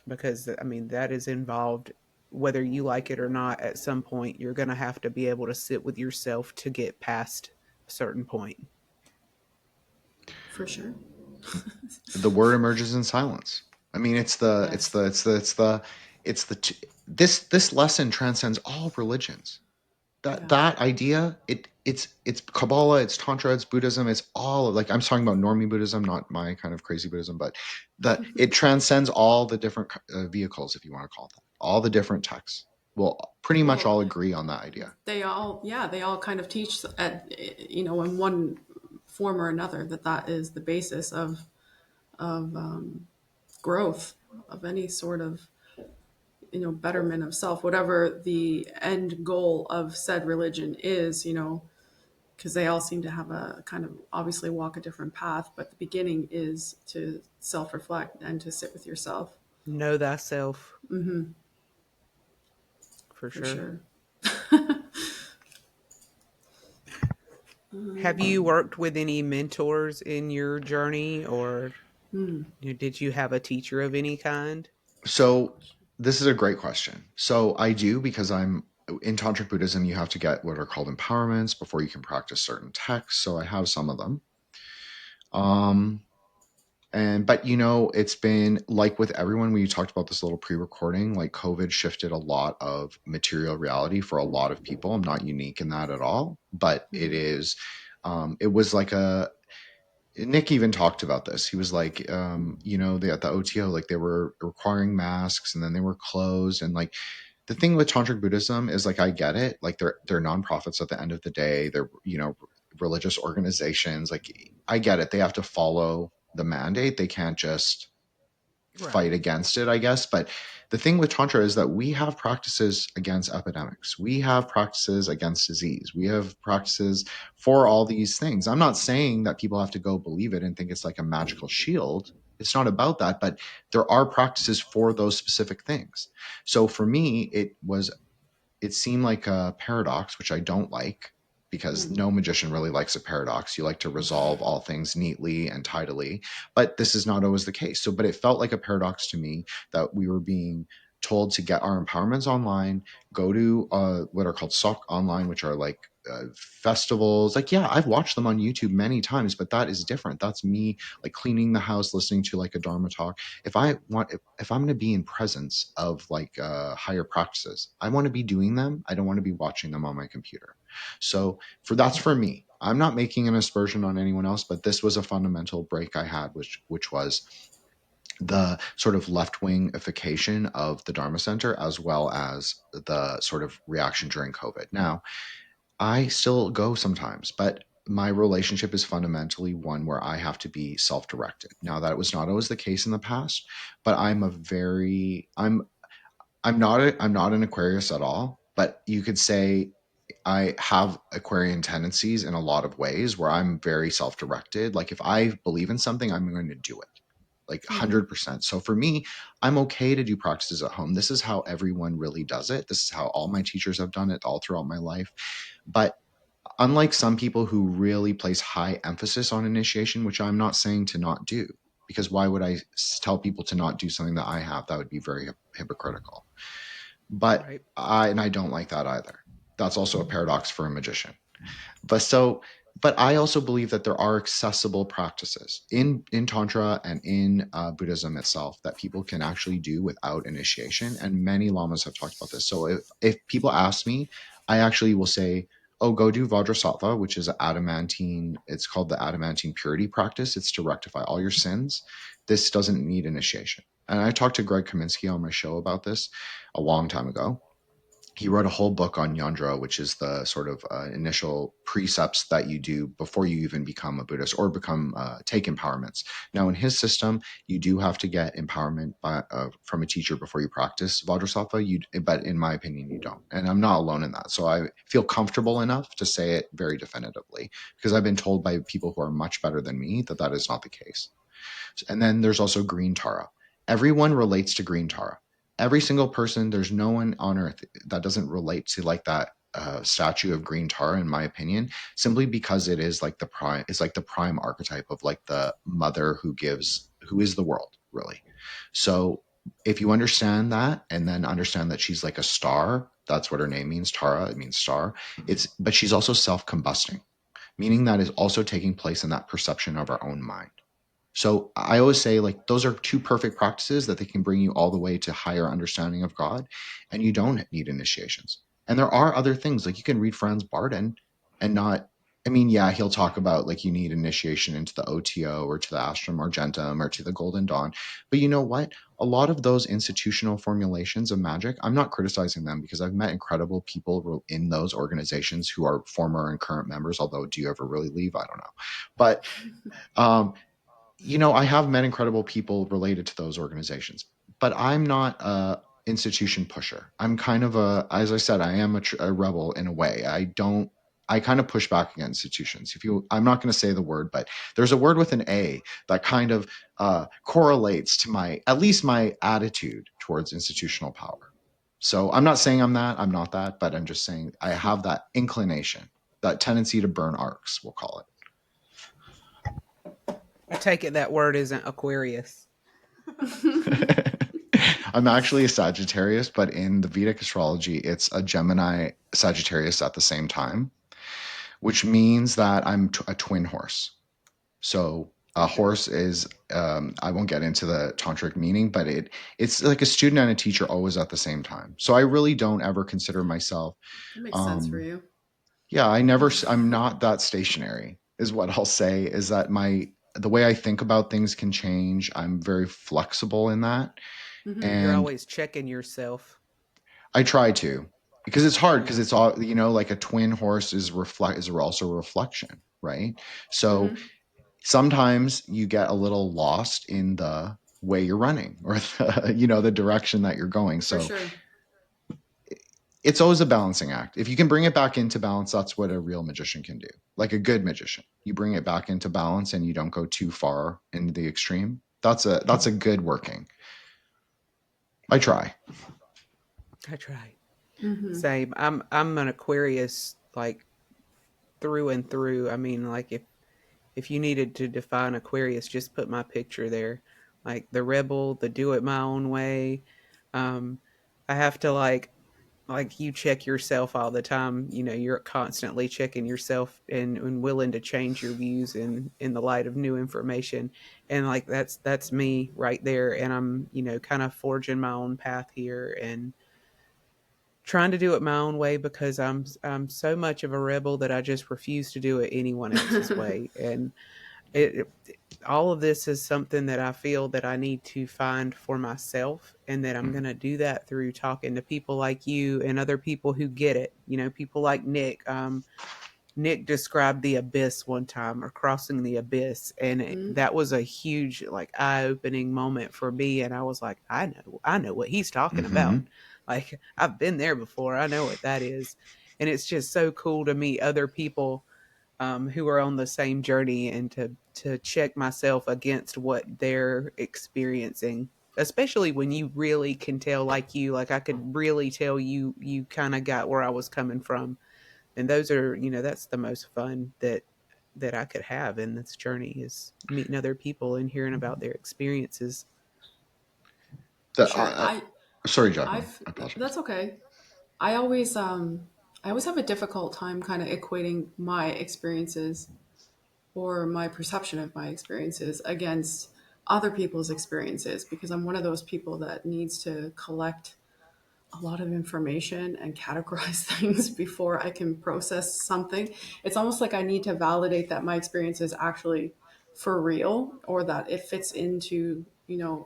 because I mean, that is involved, whether you like it or not. At some point you're going to have to be able to sit with yourself to get past a certain point. For sure. The word emerges in silence. I mean, Yes. it's the this lesson transcends all religions. that Yeah. that idea, it's Kabbalah, it's Tantra, it's Buddhism, it's all, like, I'm talking about normie Buddhism, not my kind of crazy Buddhism, but that it transcends all the different vehicles, if you want to call it that. All the different texts will pretty much Well, all agree on that idea. they all kind of teach at, in one form or another, that is the basis of growth, of any sort of, betterment of self, whatever the end goal of said religion is, because they all seem to have a kind of, obviously, walk a different path, but the beginning is to self-reflect and to sit with yourself. Know thyself, Mm-hmm. for For sure. sure. Have you worked with any mentors in your journey, or Hmm. did you have a teacher of any kind? Good So question. this is a great question. So I do, because I'm in Tantric Buddhism, you have to get what are called empowerments before you can practice certain texts. So I have some of them. Um, but it's been like with everyone, we talked about this little pre-recording, like COVID shifted a lot of material reality for a lot of people. I'm not unique in that at all, but it Mm-hmm. is, it was like a, Nick even talked about this. He was like, at the OTO, like, they were requiring masks and then they were closed. And like, the thing with Tantric Buddhism is, like, I get it. Like, they're nonprofits at the end of the day. They're, religious organizations. Like, I get it. They have to follow the mandate. They can't just fight Right. against it, I guess. But the thing with Tantra is that we have practices against epidemics. We have practices against disease. We have practices for all these things. I'm not saying that people have to go believe it and think it's like a magical shield. It's not about that, but there are practices for those specific things. So for me, it seemed like a paradox, which I don't like, because Mm-hmm. no magician really likes a paradox. You like to resolve all things neatly and tidily, but this is not always the case. So, but it felt like a paradox to me that we were being told to get our empowerments online, go to what are called sock online, which are like festivals. Like, yeah, I've watched them on YouTube many times, but that is different. That's me, like, cleaning the house, listening to like a Dharma talk. If I'm going to be in presence of like higher practices, I want to be doing them. I don't want to be watching them on my computer. So that's for me. I'm not making an aspersion on anyone else, but this was a fundamental break I had, which was the sort of left wingification of the Dharma Center, as well as the sort of reaction during COVID. Now, I still go sometimes, but my relationship is fundamentally one where I have to be self-directed. Now, that was not always the case in the past, but I'm not an Aquarius at all, but you could say I have Aquarian tendencies in a lot of ways, where I'm very self-directed. Like, if I believe in something, I'm going to do it, like, Mm-hmm. 100%. So for me, I'm okay to do practices at home. This is how everyone really does it. This is how all my teachers have done it all throughout my life. But unlike some people who really place high emphasis on initiation, which I'm not saying to not do, because why would I tell people to not do something that I have? That would be very hypocritical. But Right. I don't like that either. That's also a paradox for a magician. But so but I also believe that there are accessible practices in Tantra and in Buddhism itself that people can actually do without initiation. And many lamas have talked about this. So if people ask me, I actually will say, oh, go do Vajrasattva, which is adamantine. It's called the adamantine purity practice. It's to rectify all your sins. This doesn't need initiation. And I talked to Greg Kaminsky on my show about this a long time ago. He wrote a whole book on Yandra, which is the sort of initial precepts that you do before you even become a Buddhist or become take empowerments. Now, in his system, you do have to get empowerment from a teacher before you practice Vajrasattva. But in my opinion, you don't, and I'm not alone in that. So I feel comfortable enough to say it very definitively because I've been told by people who are much better than me that that is not the case. And then there's also green Tara. Everyone relates to green Tara. Every single person, there's no one on earth that doesn't relate to like that statue of green Tara, in my opinion, simply because it is like the prime, it's like the prime archetype of like the mother who is the world, really. So if you understand that and then understand that she's like a star, that's what her name means, Tara, it means star. But she's also self-combusting, meaning that is also taking place in that perception of our own mind. So I always say like those are two perfect practices that they can bring you all the way to higher understanding of God, and you don't need initiations. And there are other things like you can read Franz Barden and not. I mean, yeah, he'll talk about like you need initiation into the OTO or to the Astrum Argentum or to the Golden Dawn. But you know what? A lot of those institutional formulations of magic, I'm not criticizing them because I've met incredible people in those organizations who are former and current members. Although, do you ever really leave? I don't know. But um, I have met incredible people related to those organizations, but I'm not a institution pusher. I'm kind of as I said, I am a rebel in a way. I kind of push back against institutions. I'm not going to say the word, but there's a word with an A that kind of correlates to at least my attitude towards institutional power. So I'm not saying I'm not that, but I'm just saying I have that inclination, that tendency to burn arcs, we'll call I take it that word isn't Aquarius. it. I'm actually a Sagittarius, but in the Vedic astrology, it's a Gemini Sagittarius at the same time, which means that I'm a twin horse. So a Okay. horse is, I won't get into the tantric meaning, but it's like a student and a teacher always at the same time. So I really don't ever consider myself, That makes sense for um, you. yeah, I'm not that stationary, is what I'll say. Is that the way I think about things can change. I'm very flexible in that, Mm-hmm. You're and always checking yourself. I try to, because it's hard because Yeah. it's all, like a twin horse is also a reflection, right? So Mm-hmm. sometimes you get a little lost in the way you're running or the direction that you're going. For So sure. it's always a balancing act. If you can bring it back into balance, that's what a real magician can do. Like a good magician, you bring it back into balance and you don't go too far into the extreme. That's a good working. I try. I try. Mm-hmm. Same. I'm an Aquarius like through and through. I mean, like if you needed to define Aquarius, just put my picture there. Like the rebel, the do it my own way. Um, I have to like you check yourself all the time. You're constantly checking yourself and willing to change your views in the light of new information. And like that's me right there. And I'm, kind of forging my own path here and trying to do it my own way because I'm so much of a rebel that I just refuse to do it anyone else's way. And all of this is something that I feel that I need to find for myself, and that I'm going to do that through talking to people like you and other people who get it. People like Nick. Nick described the abyss one time, or crossing the abyss, and Mm-hmm. that was a huge like eye-opening moment for me. And I was like, I know what he's talking about. Hmm. Like I've been there before. I know what that is, and it's just so cool to meet other people who are on the same journey, and to check myself against what they're experiencing, especially when you really can tell, like I could really tell you kind of got where I was coming from. And those are, that's the most fun that I could have in this journey, is meeting other people and hearing about their experiences. For sure. Sorry, Jacqueline. I've I apologize. that's okay. I always I always have a difficult time kind of equating my experiences or my perception of my experiences against other people's experiences, because I'm one of those people that needs to collect a lot of information and categorize things before I can process something. It's almost like I need to validate that my experience is actually for real, or that it fits into,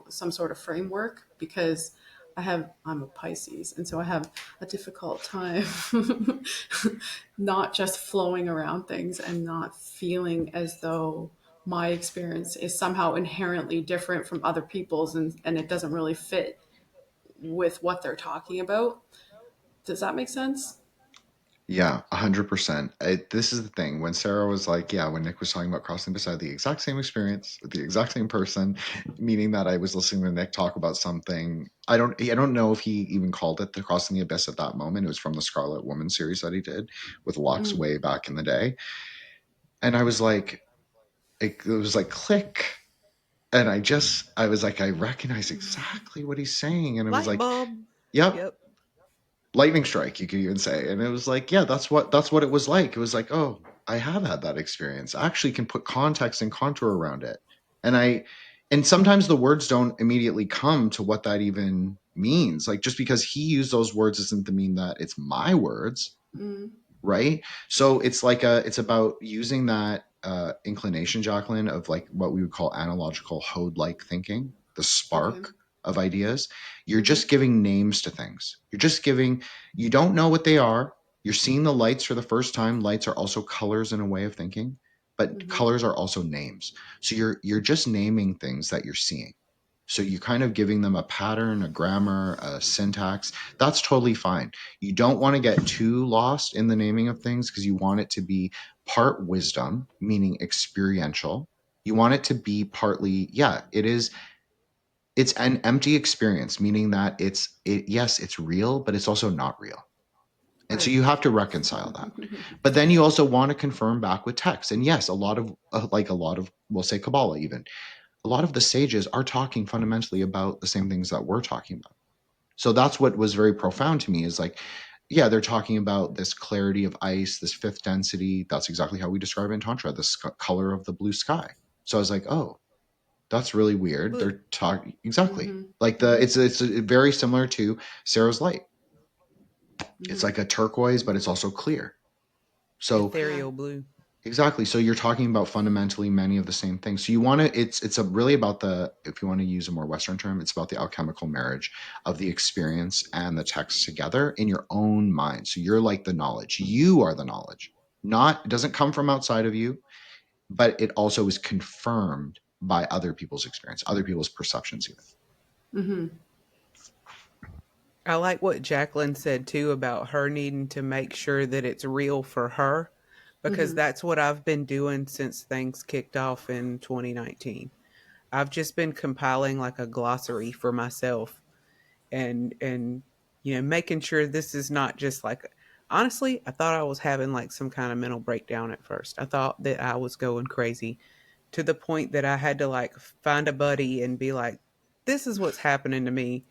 some sort of framework, because I'm a Pisces, and so I have a difficult time not just flowing around things and not feeling as though my experience is somehow inherently different from other people's, and it doesn't really fit with what they're talking about. Does that make sense? Yeah, 100%. This is the thing. When Sarah was like, yeah, when Nick was talking about crossing beside the exact same experience with the exact same person, meaning that I was listening to Nick talk about something. I don't know if he even called it the crossing the abyss at that moment. It was from the Scarlet Woman series that he did with Lux Mm, way back in the day. And I was like, it was like click. And I was like, I recognize exactly what he's saying. And it was Light like, bulb. yep, Yep. lightning strike, you could even say. And it was like, yeah, that's what it was like. It was like, oh, I have had that experience. I actually can put context and contour around it. And i and sometimes the words don't immediately come to what that even means. Like, just because he used those words doesn't mean that it's my words, mm, right? So it's about using that inclination, Jacqueline, of like what we would call analogical Hode like thinking, the okay. spark of ideas. You're Mm-hmm. just giving names to things. You don't know what they are. You're seeing the lights for the first time. Lights are also colors in a way of thinking, but Mm-hmm. colors are also names. So you're just naming things that you're seeing. So you're kind of giving them a pattern, a grammar, a syntax. That's totally fine. You don't want to get too lost in the naming of things, because you want it to be part wisdom, meaning experiential. You want it to be partly, yeah, it's an empty experience, meaning that yes, it's real, but it's also not real. And so Right. you have to reconcile that. But then you also want to confirm back with text. And yes, a lot of, we'll say Kabbalah even, a lot of the sages are talking fundamentally about the same things that we're talking about. So that's what was very profound to me, is like, yeah, they're talking about this clarity of ice, this fifth density. That's exactly how we describe it in Tantra, the color of the blue sky. So I was like, oh, that's really weird. Blue. They're talking exactly Mm-hmm. like Mm-hmm. it's very similar to Sarah's light. It's Mm-hmm. like a turquoise, but it's also clear. So Yeah. Ethereal blue. exactly. So you're talking about fundamentally many of the same things. So you want to, it's a really about the, if you want to use a more Western term, it's about the alchemical marriage of the experience and the text together in your own mind. So you're like the knowledge. You are the knowledge. Not, it doesn't come from outside of you, but it also is confirmed by other people's experience, other people's perceptions even. Mm-hmm. I like what Jacqueline said too about her needing to make sure that it's real for her, because Mm-hmm. that's what I've been doing since things kicked off in 2019. I've just been compiling like a glossary for myself, and making sure this is not just like, honestly, I thought I was having like some kind of mental breakdown at first. I thought that I was going crazy, to the point that I had to like find a buddy and be like, this is what's happening to me.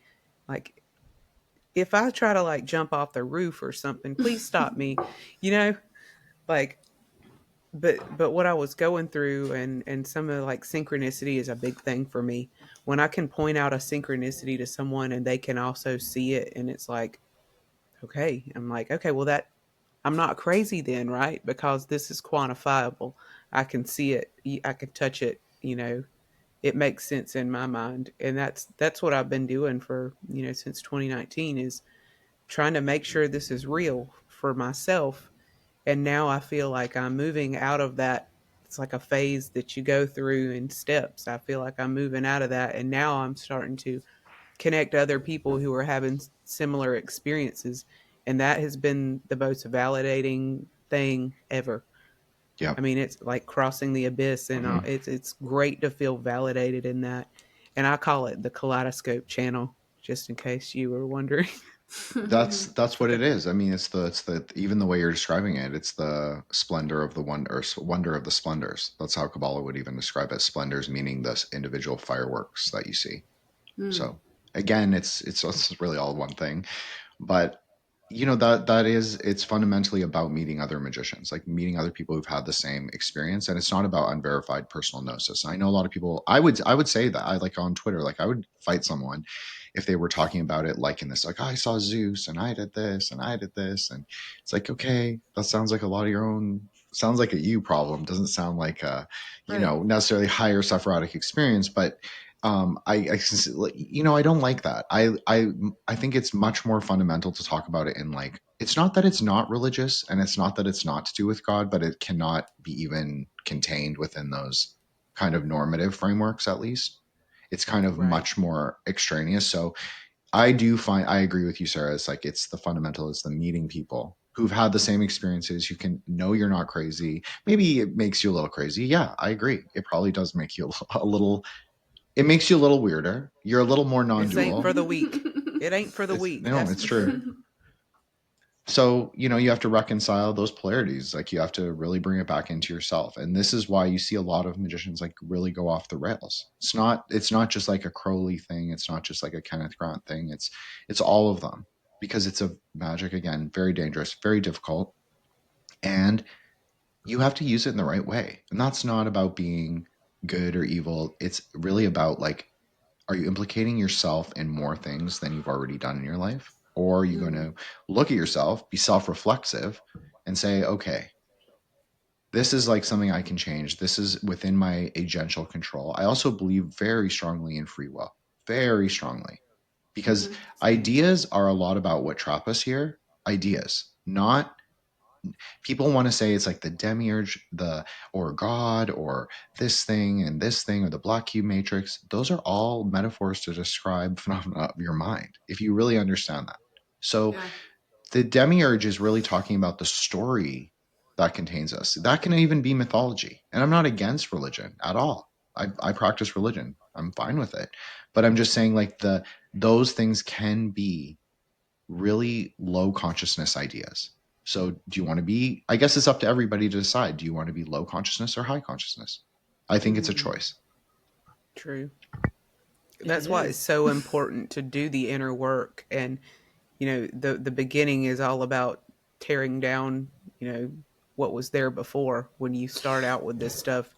Like, if I try to like jump off the roof or something, please stop me. You know, like, but what I was going through, and some of like synchronicity is a big thing for me. When I can point out a synchronicity to someone and they can also see it, and it's like, okay, I'm like, okay, well, that, I'm not crazy then, right? Because this is quantifiable. I can see it. I can touch it. It makes sense in my mind, and that's what I've been doing for since 2019, is trying to make sure this is real for myself. And now I feel like I'm moving out of that. It's like a phase that you go through in steps. I feel like I'm moving out of that, and now I'm starting to connect other people who are having similar experiences, and that has been the most validating thing ever. Yeah. I mean, it's like crossing the abyss, and Mhm. it's great to feel validated in that. And I call it the kaleidoscope channel, just in case you were wondering. That's what Okay. it is. I mean, it's the even the way you're describing it, it's the splendor of the wonder, or wonder of the splendors. That's how Kabbalah would even describe it. Splendors meaning the individual fireworks that you see. Mm. So again, it's really all one thing. But it's fundamentally about meeting other magicians, like meeting other people who've had the same experience, and it's not about unverified personal gnosis. I know a lot of people. I would say that I like on Twitter, like I would fight someone if they were talking about it like in this, like, I saw Zeus and I did this and I did this, and it's like, okay, that sounds like a lot of your own. Sounds like a you problem. Doesn't sound like a Right. necessarily higher Sephirotic experience, but I don't like that. I think it's much more fundamental to talk about it in, like, it's not that it's not religious and it's not that it's not to do with God, but it cannot be even contained within those kind of normative frameworks. At least it's kind of Right. much more extraneous. So I agree with you, Sarah. It's like, it's the fundamental, it's the meeting people who've had the same experiences, who can know you're not crazy. Maybe it makes you a little crazy. Yeah, I agree. It probably does make you a little, it makes you a little weirder. You're a little more This ain't non-dual. for the weak. It ain't for the It's weak. no, That's it's for true. sure. So, you have to reconcile those polarities. Like, you have to really bring it back into yourself. And this is why you see a lot of magicians like really go off the rails. It's not just like a Crowley thing. It's not just like a Kenneth Grant thing. It's all of them, because it's a magic, again, very dangerous, very difficult. And you have to use it in the right way. And that's not about being good or evil. It's really about, like, are you implicating yourself in more things than you've already done in your life? Or are you going Mm. to look at yourself, be self reflexive, and say, okay, this is like something I can change. This is within my agential control. I also believe very strongly in free will, very strongly, because Mm-hmm. Same. ideas are a lot about what trap us here. Ideas, not, people want to say it's like the demiurge, or God, or this thing and this thing, or the black cube matrix. Those are all metaphors to describe phenomena of your mind, if you really understand that. So Yeah. the demiurge is really talking about the story that contains us. That can even be mythology. And I'm not against religion at all. I practice religion. I'm fine with it. But I'm just saying, like, those things can be really low consciousness ideas. So do you want to be, I guess it's up to everybody to decide, do you want to be low consciousness or high consciousness? I think it's a Mm. choice. True. Yeah, it That's why it's is. so important to do the inner work. And the beginning is all about tearing down, what was there before when you start out with this stuff.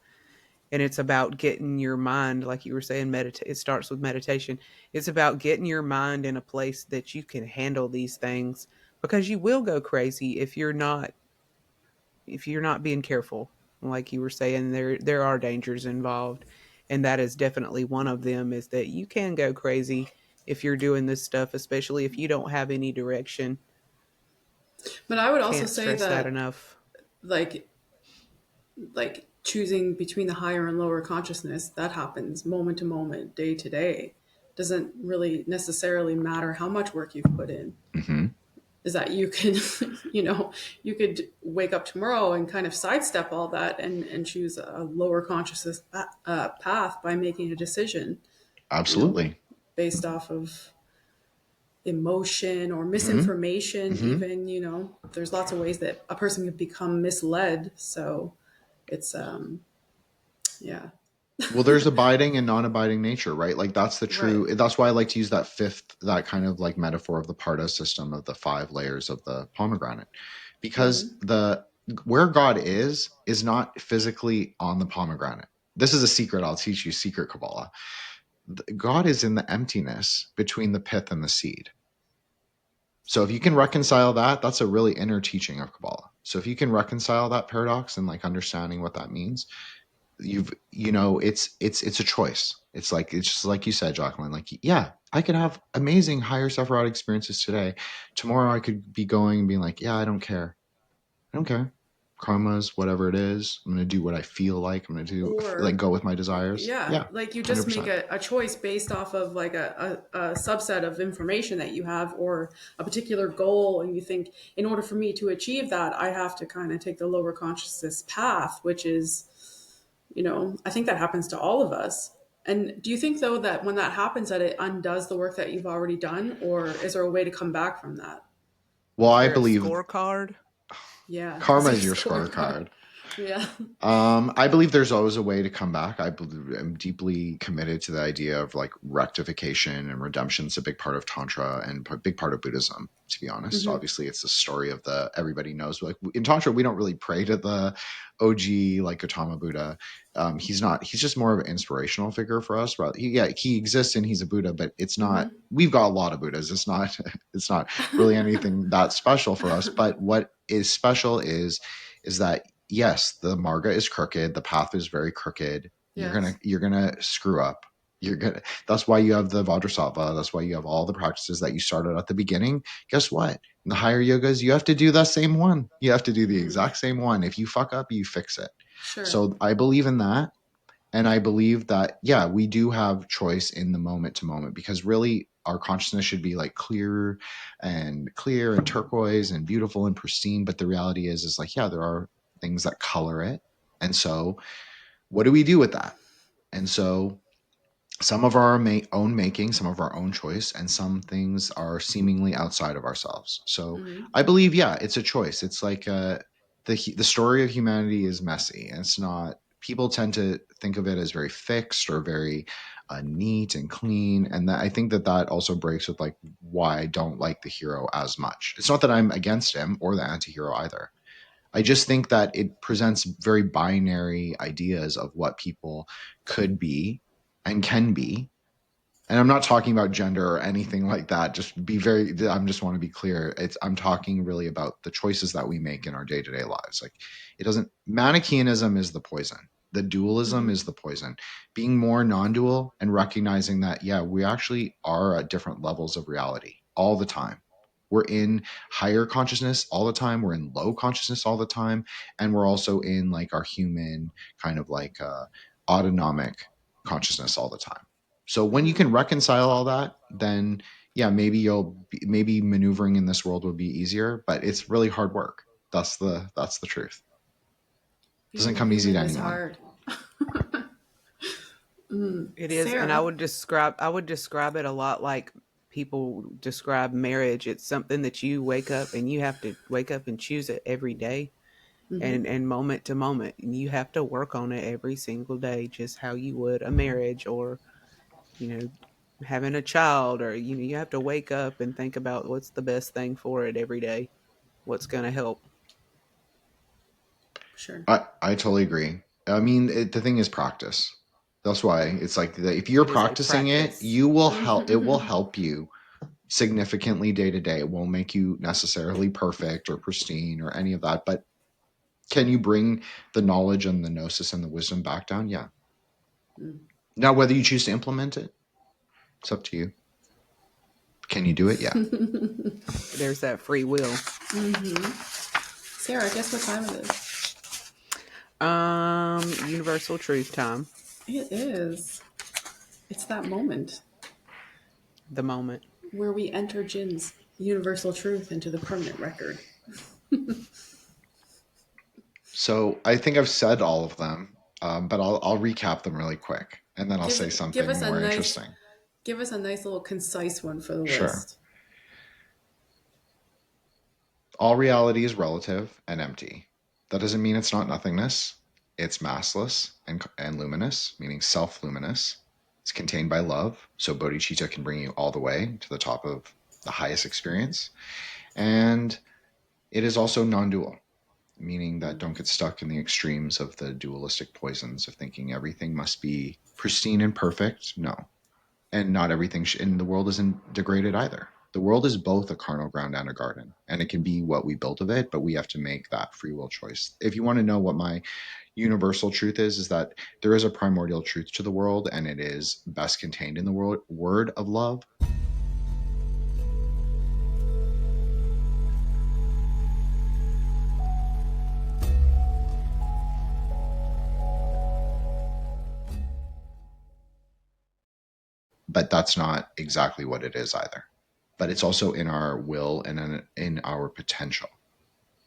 And it's about getting your mind, like you were saying, meditate. It starts with meditation. It's about getting your mind in a place that you can handle these things, because you will go crazy if you're not being careful. Like you were saying, there are dangers involved, and that is definitely one of them. Is that you can go crazy if you're doing this stuff, especially if you don't have any direction. But I would also Can't say stress that that, enough. like choosing between the higher and lower consciousness, that happens moment to moment, day to day. Doesn't really necessarily matter how much work you've put in. Mm-hmm. Is that you could, you could wake up tomorrow and kind of sidestep all that and choose a lower consciousness path by making a decision, you know, Absolutely. based off of emotion or Mm-hmm. misinformation. Mm-hmm. Even, there's lots of ways that a person can become misled. So it's, yeah. Well, there's abiding and non-abiding nature, right? Like, that's the Right. true. That's why I like to use that kind of like metaphor of the Parda system, of the 5 layers of the pomegranate, because Hmm. the where God is not physically on the pomegranate. This is a secret. I'll teach you secret Kabbalah. God is in the emptiness between the pith and the seed. So if you can reconcile that, that's a really inner teaching of Kabbalah. So if you can reconcile that paradox and, like, understanding what that means, it's a choice. It's just like you said, Jacqueline. Like, yeah, I could have amazing higher Sephirotic experiences today. Tomorrow I could be going and being like, yeah, I don't care. I don't care. Karma's whatever it is. I'm gonna do what I feel like. I'm gonna do, like, Or go with my desires. yeah, Yeah, like you just make 100%. a choice based off of like a subset of information that you have, or a particular goal, and you think, in order for me to achieve that, I have to kind of take the lower consciousness path, which is, I think that happens to all of us. And do you think, though, that when that happens, that it undoes the work that you've already done, or is there a way to come back from that? Well, Is I there a believe scorecard? Yeah, is karma there a is your scorecard? scorecard. Yeah. I believe there's always a way to come back. I'm deeply committed to the idea of like rectification and redemption. It's a big part of Tantra and a big part of Buddhism, to be honest. Mm-hmm. Obviously, it's the story of the everybody knows. Like in Tantra, we don't really pray to the OG like Gautama Buddha. He's not. He's just more of an inspirational figure for us. But he exists and he's a Buddha, but it's not. Mm-hmm. We've got a lot of Buddhas. It's not. It's not really anything that special for us. But what is special is that yes, the marga is crooked, the path is very crooked. Yes. You're gonna screw up. You're gonna That's why you have the Vajrasattva, that's why you have all the practices that you started at the beginning. Guess what? In the higher yogas, you have to do that same one. You have to do the Mm. exact same one. If you fuck up, you fix it. Sure. So I believe in that. And I believe that, yeah, we do have choice in the moment to moment, because really our consciousness should be like clear and turquoise and beautiful and pristine. But the reality is like, yeah, there are things that color it. And so what do we do with that? And so some of our own making, some of our own choice, and some things are seemingly outside of ourselves. So Mm-hmm. I believe, yeah, it's a choice. It's like the story of humanity is messy, and it's not. People tend to think of it as very fixed or very neat and clean, and that I think that also breaks with like why I don't like the hero as much. It's not that I'm against him or the anti-hero either. I just think that it presents very binary ideas of what people could be and can be. And I'm not talking about gender or anything like that. I'm just want to be clear. I'm talking really about the choices that we make in our day-to-day lives. Like it doesn't, Manichaeanism is the poison. The dualism Mm-hmm. is the poison. Being more non-dual and recognizing that, yeah, we actually are at different levels of reality all the time. We're in higher consciousness all the time. We're in low consciousness all the time. And we're also in like our human kind of like autonomic consciousness all the time. So when you Mm-hmm. can reconcile all that, then yeah, maybe maneuvering in this world would be easier, but it's really hard work. That's the truth. It doesn't Being come easy to human is anyone. hard. Mm. It is, and Sarah. I would describe it a lot like people describe marriage. It's something that you wake up and you have to wake up and choose it every day Mm-hmm. and moment to moment. And you have to work on it every single day, just how you would a marriage or, you know, having a child, or you have to wake up and think about what's the best thing for it every day. What's going to help. Sure. I totally agree. I mean, the thing is practice. That's why it's like if you're It is a practicing it, practice. you will help. It will Mm-hmm. help you significantly day to day. It won't make you necessarily perfect or pristine or any of that, but can you bring the knowledge and the gnosis and the wisdom back down? Yeah. Now, whether you choose to implement it, it's up to you. Can you do it? Yeah. There's that free will. Sarah, guess what time it is? Universal truth time. It is. It's that moment The moment. where we enter Jin's universal truth into the permanent record. So I think I've said all of them, but I'll recap them really quick, and then I'll say Give something us a more nice interesting. give us a nice little concise one for the Sure. list. All reality is relative and empty. That doesn't mean it's not nothingness. It's massless and luminous, meaning self-luminous. It's contained by love, so bodhicitta can bring you all the way to the top of the highest experience. And it is also non-dual, meaning that don't get stuck in the extremes of the dualistic poisons of thinking everything must be pristine and perfect. No. And not everything in the world isn't degraded either. The world is both a carnal ground and a garden, and it can be what we built of it, but we have to make that free will choice. If you want to know what my universal truth is that there is a primordial truth to the world, and it is best contained in the word of love. But that's not exactly what it is either. But it's also in our will and in our potential.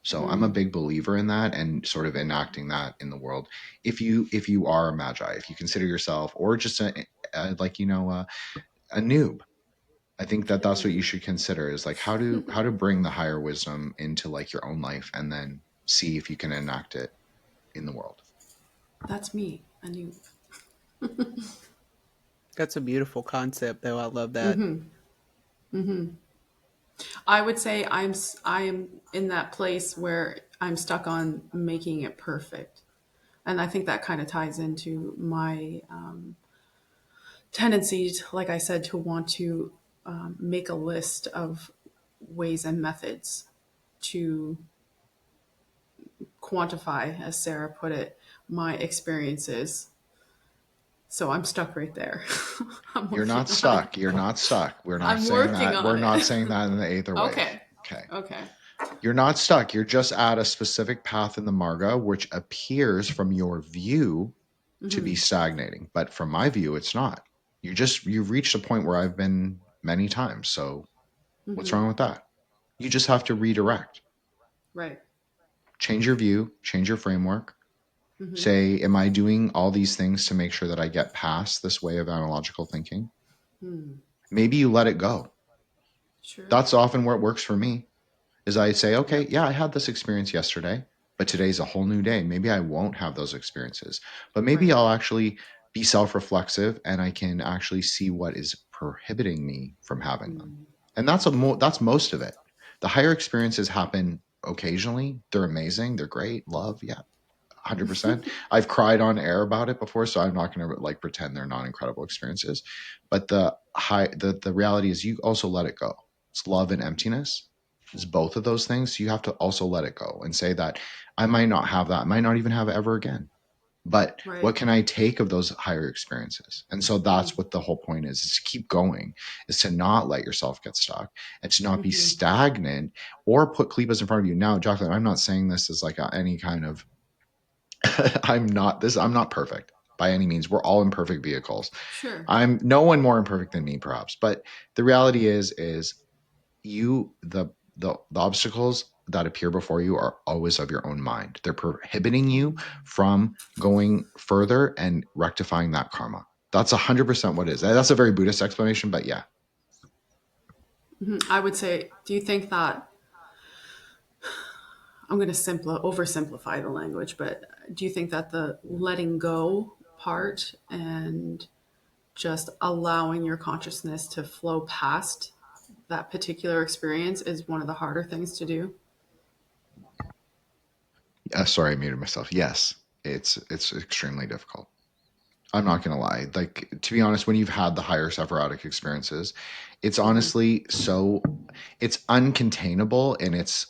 So I'm a Mm. big believer in that and sort of enacting that in the world. If you are a magi, if you consider yourself or just a noob, I think that that's what you should consider is like how to bring the higher wisdom into like your own life and then see if you can enact it in the world. That's me. I knew. That's a beautiful concept, though. I love that. Mm-hmm. Mm-hmm. I would say I'm in that place where I'm stuck on making it perfect, and I think that kind of ties into my tendency, like I said, to want to make a list of ways and methods to quantify, as Sarah put it, my experiences. So I'm stuck right there. I'm You're not working on it. stuck. You're not stuck. We're not I'm saying working that. We're on it. not saying that in the Aether wave. Okay. Okay. Okay. You're not stuck. You're just at a specific path in the Marga, which appears from your view to Mm-hmm. be stagnating. But from my view, it's not. You've reached a point where I've been many times. So what's Mm-hmm. wrong with that? You just have to redirect. Right. Change your view, change your framework. Mm-hmm. Say, am I doing all these things to make sure that I get past this way of analogical thinking? Mm. Maybe you let it go. Sure. That's often where it works for me. Is I say, okay, Yep. yeah, I had this experience yesterday, but today's a whole new day. Maybe I won't have those experiences, but maybe Right. I'll actually be self-reflexive and I can actually see what is prohibiting me from having them. Mm. And that's most of it. The higher experiences happen occasionally. They're amazing. They're great. Love, yeah, 100%. I've cried on air about it before, so I'm not going to like pretend they're not incredible experiences. But the reality is you also let it go. It's love and emptiness. It's both of those things. So you have to also let it go and say that I might not have that. I might not even have it ever again. But Right. what can I take of those higher experiences? And so Mm. that's what the whole point is to keep going, is to not let yourself get stuck and to not be Mm-hmm. stagnant or put klippas in front of you. Now, Jacqueline, I'm not saying this as like any kind of I'm not perfect by any means. We're all imperfect vehicles. Sure. I'm no one more imperfect than me, perhaps. But the reality is you the obstacles that appear before you are always of your own mind. They're prohibiting you Mm. from going further and rectifying that karma. That's 100% what it is. That's a very Buddhist explanation, but yeah. Mhm. I would say, do you think that I'm going to oversimplify the language, but do you think that the letting go part and just allowing your consciousness to flow past that particular experience is one of the harder things to do? Sorry, I muted myself. Yes, it's extremely difficult. I'm not gonna lie. Like, to be honest, when you've had the higher Sephirotic experiences, it's Mm-hmm. honestly so it's uncontainable and it's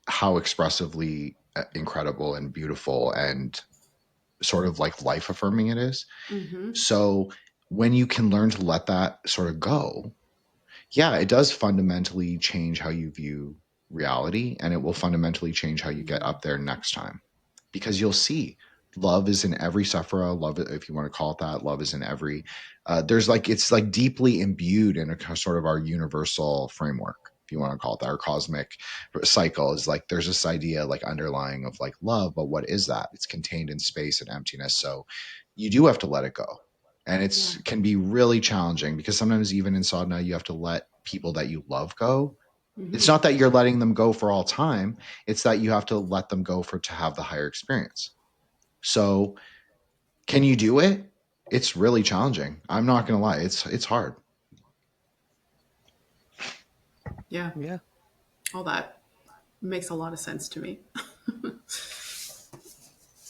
how expressively incredible and beautiful and sort of like life affirming it is. Mm-hmm. So when you can learn to let that sort of go, yeah, it does fundamentally change how you view reality and it will fundamentally change how you get Mm-hmm. up there next time because you'll see love is in every sephira. Love, if you want to call it that, love is in every there's like it's like deeply imbued in a sort of our universal framework, if you want to call it that, our cosmic cycle. Is like there's this idea like underlying of like love, but what is that? It's contained in space and emptiness, so you do have to let it go. And Yeah. it's can be really challenging because sometimes even in sadhana you have to let people that you love go. It's Mm-hmm. not that you're letting them go for all time, it's that you have to let them go for to have the higher experience. So can you do it? It's really challenging. I'm not gonna lie, it's hard. Yeah. Yeah. All that makes a lot of sense to me.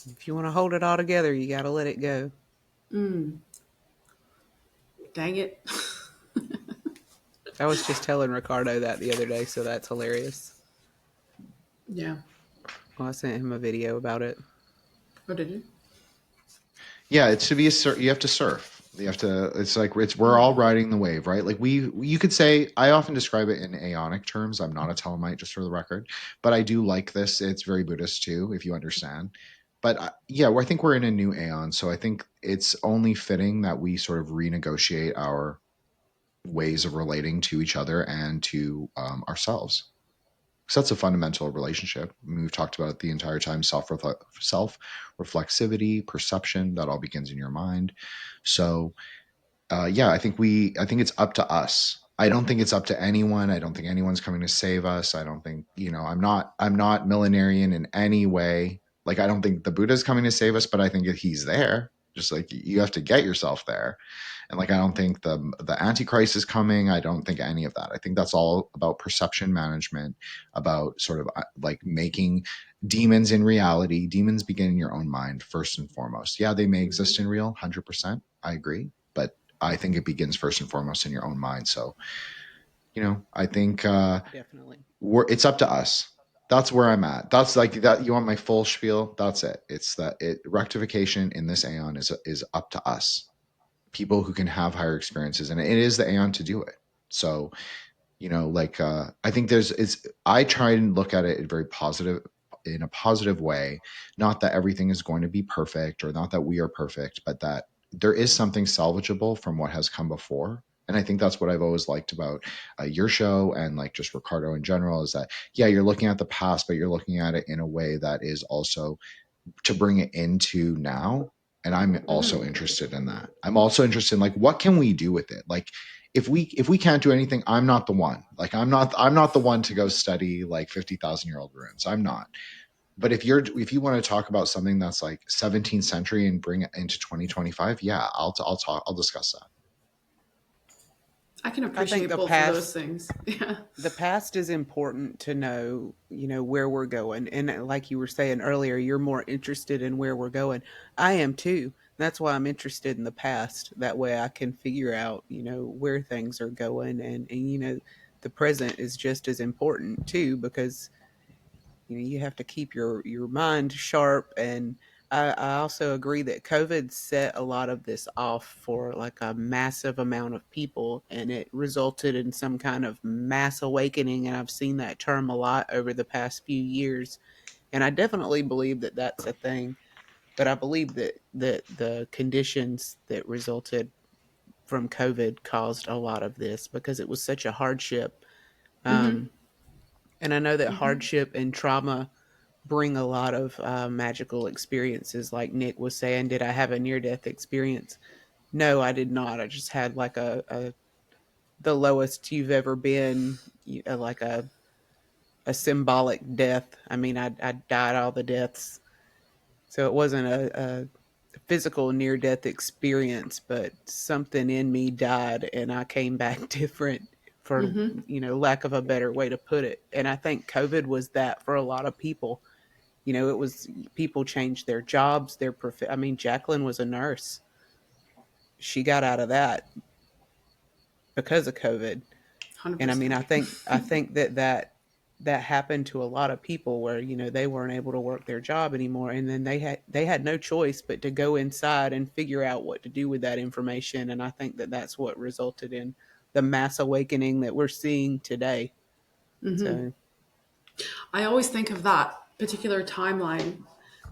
If you want to hold it all together, you got to let it go. Mm, dang it. I was just telling Ricardo that the other day, so that's hilarious. Yeah. Well, I sent him a video about it. What did you? Yeah, it's to be you have to surf. You have to. It's like we're all Mm. riding the wave, right? Like you could say. I often describe it in aeonic terms. I'm not a Telemite, just for the record, but I do like this. It's very Buddhist too, if you understand. But yeah, I think we're in a new aeon, so I think it's only fitting that we sort of renegotiate our ways of relating to each other and to ourselves. Because that's a fundamental relationship. I mean, we've talked about it the entire time: self reflexivity, perception. That all begins in your mind. So yeah, I think it's up to us. I don't think it's up to anyone. I don't think anyone's coming to save us. I don't think I'm not millenarian in any way. Like, I don't think the Buddha's coming to save us, but I think he's there. Just like you have to get yourself there. And like, I don't think the Antichrist is coming. I don't think any of that. I think that's all about perception management, about sort of like making demons in reality. Demons begin in your own mind first and foremost. Yeah, they may exist in real, 100%. I agree, but I think it begins first and foremost in your own mind. So, I think Definitely. it's up to us. That's where I'm at. That's like that. You want my full spiel? That's it. It's that rectification in this aeon is up to us, people who can have higher experiences, and it is the aeon to do it. So, like I think I try and look at it in a positive way. Not that everything is going to be perfect, or not that we are perfect, but that there is something salvageable from what has come before. And I think that's what I've always liked about your show, and like just Ricardo in general, is that, yeah, you're looking at the past, but you're looking at it in a way that is also to bring it into now. And I'm also Mm-hmm. interested in that. I'm also interested in like, what can we do with it? Like, if we can't do anything, I'm not the one. Like, I'm not the one to go study like 50,000-year-old ruins. I'm not. But if you want to talk about something that's like 17th century and bring it into 2025, yeah, I'll discuss that. I can I think appreciate both of those things. Yeah. the past is important to know, where we're going. And like you were saying earlier, you're more interested in where we're going. I am too. That's why I'm interested in the past. That way I can figure out, where things are going. And the present is just as important too, because you have to keep your mind sharp. And I also agree that COVID set a lot of this off for like a massive amount of people, and it resulted in some kind of mass awakening. And I've seen that term a lot over the past few years, and I definitely believe that that's a thing. But I believe that the conditions that resulted from COVID caused a lot of this, because it was such a hardship. Mm-hmm. um, and I know that Mm-hmm. hardship and trauma bring a lot of magical experiences. Like Nick was saying, did I have a near death experience? No, I did not. I just had like a the lowest you've ever been, like a symbolic death. I mean, I died all the deaths, so it wasn't a physical near death experience, but something in me died, and I came back different, for Mm-hmm. lack of a better way to put it. And I think COVID was that for a lot of people. It was, people changed their jobs, I mean, Jacqueline was a nurse. She got out of that because of COVID. And I mean, 100%. I think that happened to a lot of people, where they weren't able to work their job anymore, and then they had no choice but to go inside and figure out what to do with that information. And I think that that's what resulted in the mass awakening that we're seeing today. Mm-hmm. So I always think of that particular timeline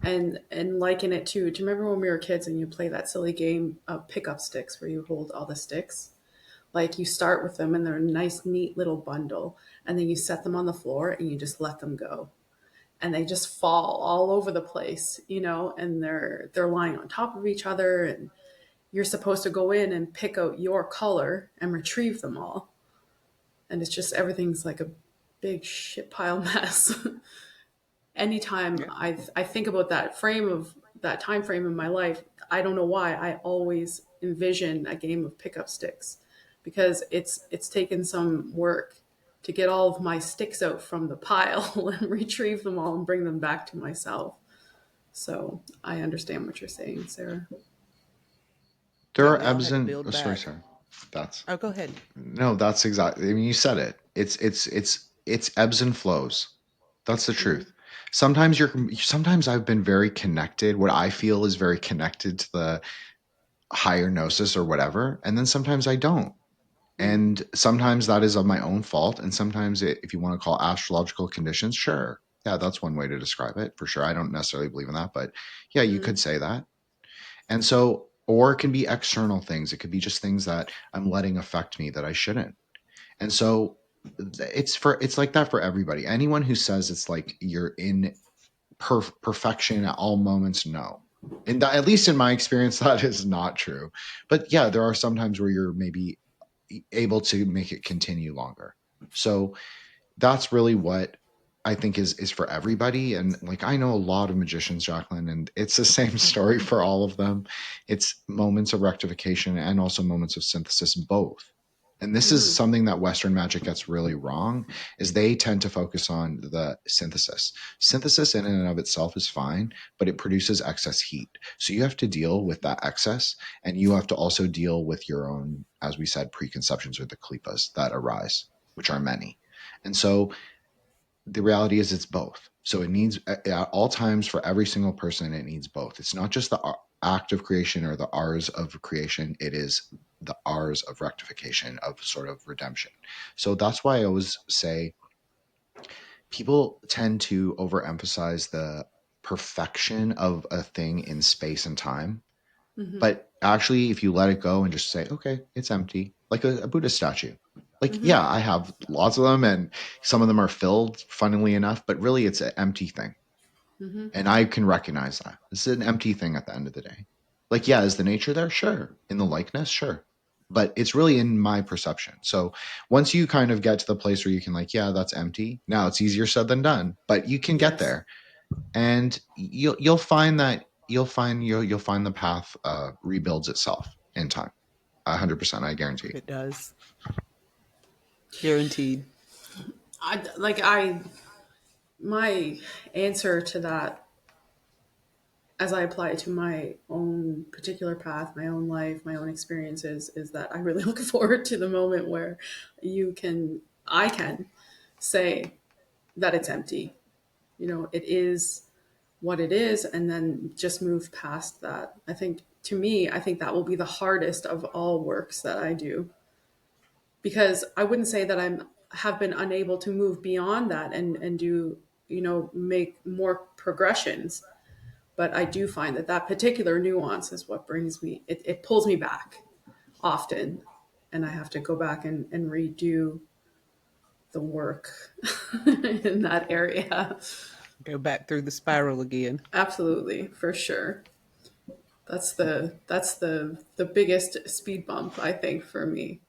and liken it to. Do you remember when we were kids and you play that silly game of pickup sticks where you hold all the sticks? Like you start with them and they're a nice, neat little bundle, and then you set them on the floor and you just let them go, and they just fall all over the place, and they're lying on top of each other, and you're supposed to go in and pick out your color and retrieve them all, and it's just everything's like a big shit pile mess. Anytime yeah, I think about that time frame in my life, I don't know why I always envision a game of pickup sticks, because it's taken some work to get all of my sticks out from the pile and retrieve them all and bring them back to myself. So I understand what you're saying, Sarah. There yeah, are we all ebbs had to and build oh, sorry, back. sorry. That's Oh, go ahead. No, that's exactly. I mean, you said it. It's ebbs and flows. That's the Mm-hmm. truth. Sometimes I've been very connected. What I feel is very connected to the higher gnosis or whatever, and then sometimes I don't. Mm-hmm. And sometimes that is of my own fault, and sometimes if you want to call astrological conditions, sure, yeah, that's one way to describe it for sure. I don't necessarily believe in that, but yeah, you could say that. And so, or it can be external things. It could be just things that I'm letting affect me that I shouldn't. And so it's like that for everybody. Anyone who says it's like you're in perfection at all moments, no. And that, at least in my experience, that is not true. But yeah, there are some times where you're maybe able to make it continue longer. So that's really what. I think is for everybody. And like, I know a lot of magicians, Jacqueline, and it's the same story for all of them. It's moments of rectification and also moments of synthesis, both. And this is Mm-hmm. something that Western magic gets really wrong, is they tend to focus on the synthesis. Synthesis in and of itself is fine, but it produces excess heat. So you have to deal with that excess, and you have to also deal with your own, as we said, preconceptions or the klipas that arise, which are many. And so the reality is it's both. So it needs at all times for every single person, it needs both. It's not just the act of creation or the R's of creation, it is the R's of rectification, of sort of redemption. So that's why I always say people tend to overemphasize the perfection of a thing in space and time. Mm-hmm. But actually, if you let it go and just say, okay, it's empty, like a Buddha statue. Like, Mm-hmm. yeah, I have lots of them, and some of them are filled, funnily enough, but really it's an empty thing. Mm-hmm. And I can recognize that. This is an empty thing at the end of the day. Like, yeah, is the nature there? Sure. In the likeness? Sure. But it's really in my perception. So once you kind of get to the place where you can, like, yeah, that's empty. Now it's easier said than done, but you can get Yes. there, and you'll find that you'll find the path rebuilds itself in time. 100%, I guarantee. It does. Guaranteed. I my answer to that, as I apply it to my own particular path, my own life, my own experiences, is that I really look forward to the moment where I can say that it's empty. It is what it is, and then just move past that. I think that will be the hardest of all works that I do, because I wouldn't say that I'm have been unable to move beyond that and do, make more progressions. But I do find that that particular nuance is what brings me, it pulls me back often. And I have to go back and redo the work in that area. Go back through the spiral again. Absolutely, for sure. That's the biggest speed bump, I think, for me.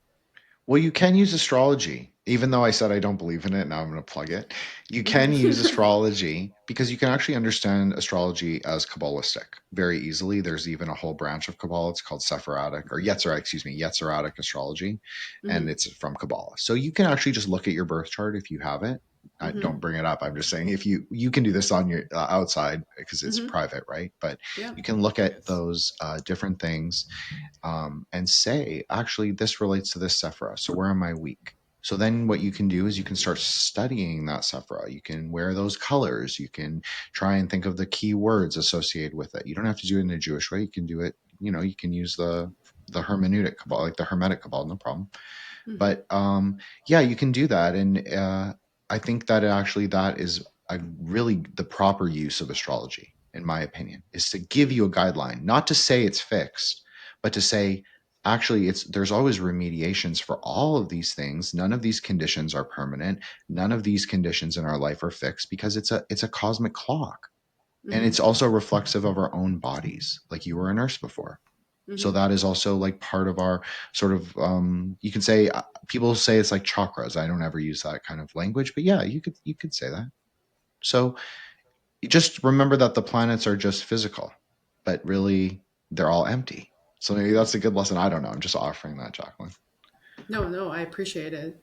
Well, you can use astrology, even though I said I don't believe in it. Now I'm going to plug it. You can use Mm-hmm. astrology because you can actually understand astrology as Kabbalistic very easily. There's even a whole branch of Kabbalah. It's called Sephardic or Yetziradic astrology, and Mm-hmm. it's from Kabbalah. So you can actually just look at your birth chart if you have it. I Mm-hmm. don't bring it up. I'm just saying if you can do this on your outside because it's Mm-hmm. private, right? But Yeah. you can look at Yes. those different things and say, actually, this relates to this Sephira. So where am I weak? So then what you can do is you can start studying that Sephira. You can wear those colors. You can try and think of the key words associated with it. You don't have to do it in a Jewish way. You can do it, you can use the hermeneutic Kabbalah, like the Hermetic Kabbalah, no problem. Mm-hmm. But yeah, you can do that. And I think that actually that is a really the proper use of astrology, in my opinion, is to give you a guideline, not to say it's fixed, but to say, actually, there's always remediations for all of these things. None of these conditions are permanent. None of these conditions in our life are fixed because it's a cosmic clock. And Mm-hmm. it's also reflexive of our own bodies. Like you were a nurse before, so Mm-hmm. that is also like part of our sort of you can say people say it's like chakras. I don't ever use that kind of language, but yeah, you could say that. So you just remember that the planets are just physical, but really they're all empty. So maybe that's a good lesson. I don't know. I'm just offering that, Jacqueline. No, no, I appreciate it.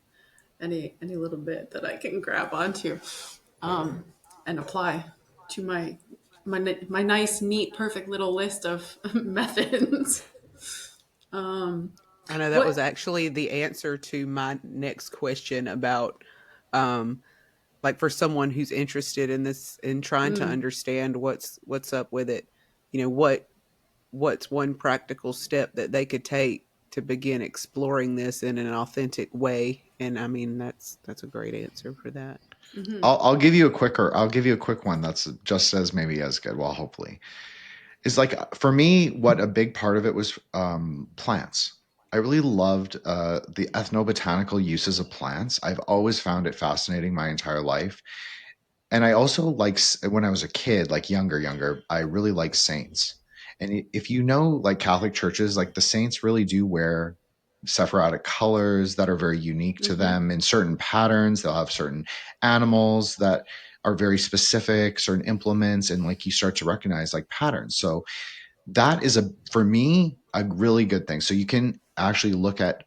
Any little bit that I can grab onto, um, and apply to my nice, neat, perfect little list of methods. Um, I know that was what? actually the answer to my next question about um like for someone who's interested in this and trying to Mm, understand what's up with it, what's one practical step that they could take to begin exploring this in an authentic way? And I mean that's a great answer for that. mm-hmm. I'll give you a quick one that's just as maybe as good. Well, hopefully, is like for me, what a big part of it was plants. I really loved the ethnobotanical uses of plants. I've always found it fascinating my entire life, and I also like when I was a kid, like younger, I really like saints. And if you know, like Catholic churches, like the saints really do wear. Sephirotic colors that are very unique to Mm-hmm. them in certain patterns. They'll have certain animals that are very specific, certain implements, and like you start to recognize like patterns. So that is, a for me, a really good thing. So you can actually look at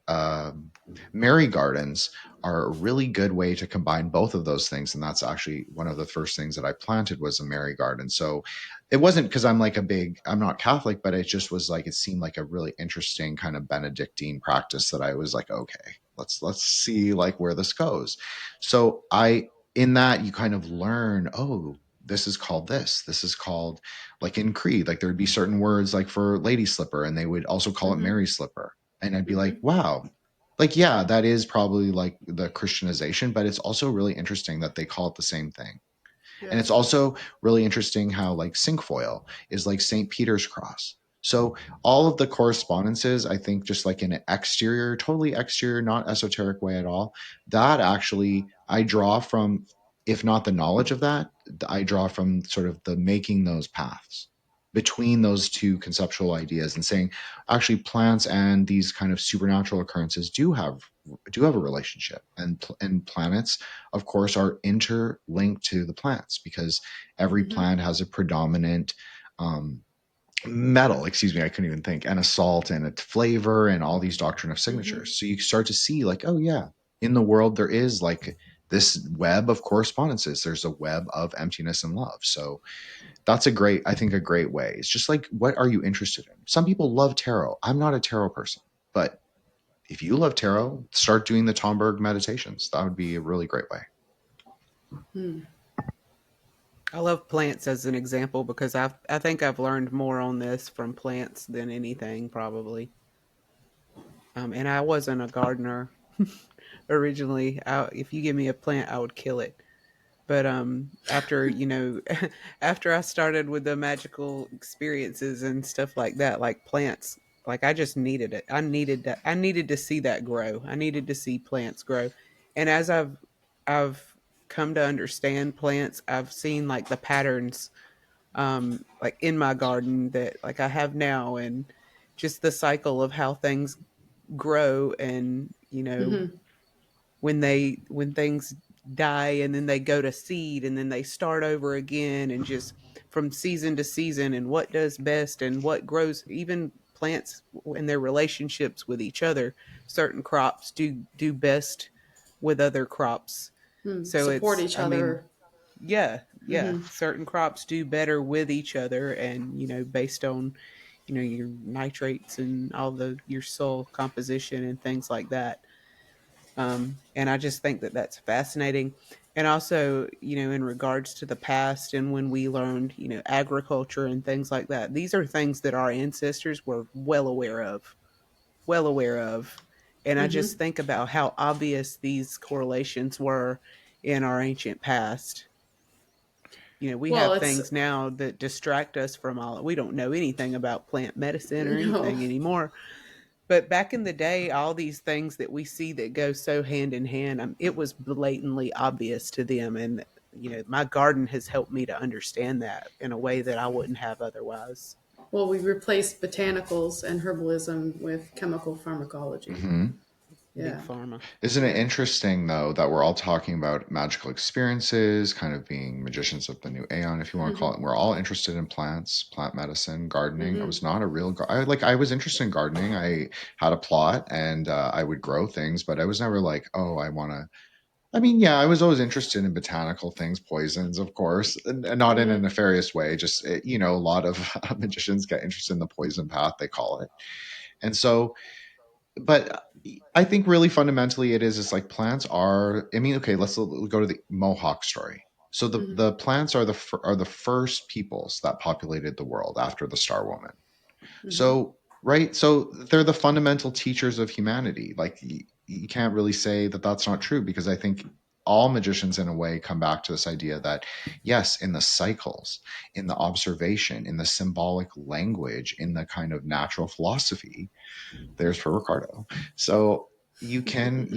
Mary gardens are a really good way to combine both of those things, and that's actually one of the first things that I planted was a Mary garden. So it wasn't because I'm not Catholic, but it just was like it seemed like a really interesting kind of Benedictine practice that I was like, okay, let's see like where this goes. So I in that you kind of learn, oh, this is called this. This is called, like in Creed, like there would be certain words like for lady slipper, and they would also call it Mm-hmm. Mary slipper. And I'd be like, Mm-hmm. wow, like, yeah, that is probably like the Christianization, but it's also really interesting that they call it the same thing. And it's Yes. also really interesting how like cinquefoil is like St. Peter's cross. So all of the correspondences, I think, just like in an exterior, totally exterior, not esoteric way at all, that actually I draw from, if not the knowledge of that, I draw from sort of the making those paths between those two conceptual ideas and saying, actually, plants and these kind of supernatural occurrences do have a relationship, and planets, of course, are interlinked to the plants because every Mm-hmm. plant has a predominant um, metal, excuse me, I couldn't even think, and a salt and a flavor and all these doctrine of Mm-hmm. signatures. So you start to see, like, oh, yeah, in the world, there is like this web of correspondences. There's a web of emptiness and love. So that's I think, a great way. It's just like, what are you interested in? Some people love tarot. I'm not a tarot person, but if you love tarot, start doing the Tomberg meditations. That would be a really great way. Mm. I love plants as an example because I think I've learned more on this from plants than anything probably. And I wasn't a gardener originally. If you give me a plant, I would kill it. But after after I started with the magical experiences and stuff like that, like plants, like I just needed it. I needed to see that grow. I needed to see plants grow. And as I've come to understand plants, I've seen like the patterns like in my garden that like I have now, and just the cycle of how things grow, and Mm-hmm. when things die and then they go to seed and then they start over again, and just from season to season, and what does best and what grows, even plants and their relationships with each other. Certain crops do best with other crops. Mm. So Support it's, each I mean, other. yeah, yeah, Mm-hmm. certain crops do better with each other, and based on your nitrates and all the your soil composition and things like that. And I just think that that's fascinating. And also, in regards to the past and when we learned, agriculture and things like that, these are things that our ancestors were well aware of. And I Mm-hmm. just think about how obvious these correlations were in our ancient past. We Well, have it's things now that distract us from all. We don't know anything about plant medicine or no. anything anymore, but back in the day, all these things that we see that go so hand in hand, it was blatantly obvious to them. And, my garden has helped me to understand that in a way that I wouldn't have otherwise. Well, we replaced botanicals and herbalism with chemical pharmacology. Hmm. Big Yeah. pharma. Isn't it Yeah. interesting, though, that we're all talking about magical experiences, kind of being magicians of the new aeon, if you want to call Mm-hmm. it? We're all interested in plants, plant medicine, gardening. I Mm-hmm. was not a real, I was interested in gardening. I had a plot and I would grow things, but I was never like, oh, I want to. I mean, yeah, I was always interested in botanical things, poisons, of course, and not in a Mm-hmm. nefarious way. Just, a lot of magicians get interested in the poison path, they call it. And so, but I think really fundamentally it is like plants are. I mean, okay, let's go to the Mohawk story. So Mm-hmm. the plants are the first peoples that populated the world after the Star Woman. Mm-hmm. So right, so they're the fundamental teachers of humanity. Like you can't really say that that's not true because I think all magicians in a way come back to this idea that yes, in the cycles, in the observation, in the symbolic language, in the kind of natural philosophy, there's for Ricardo. So you can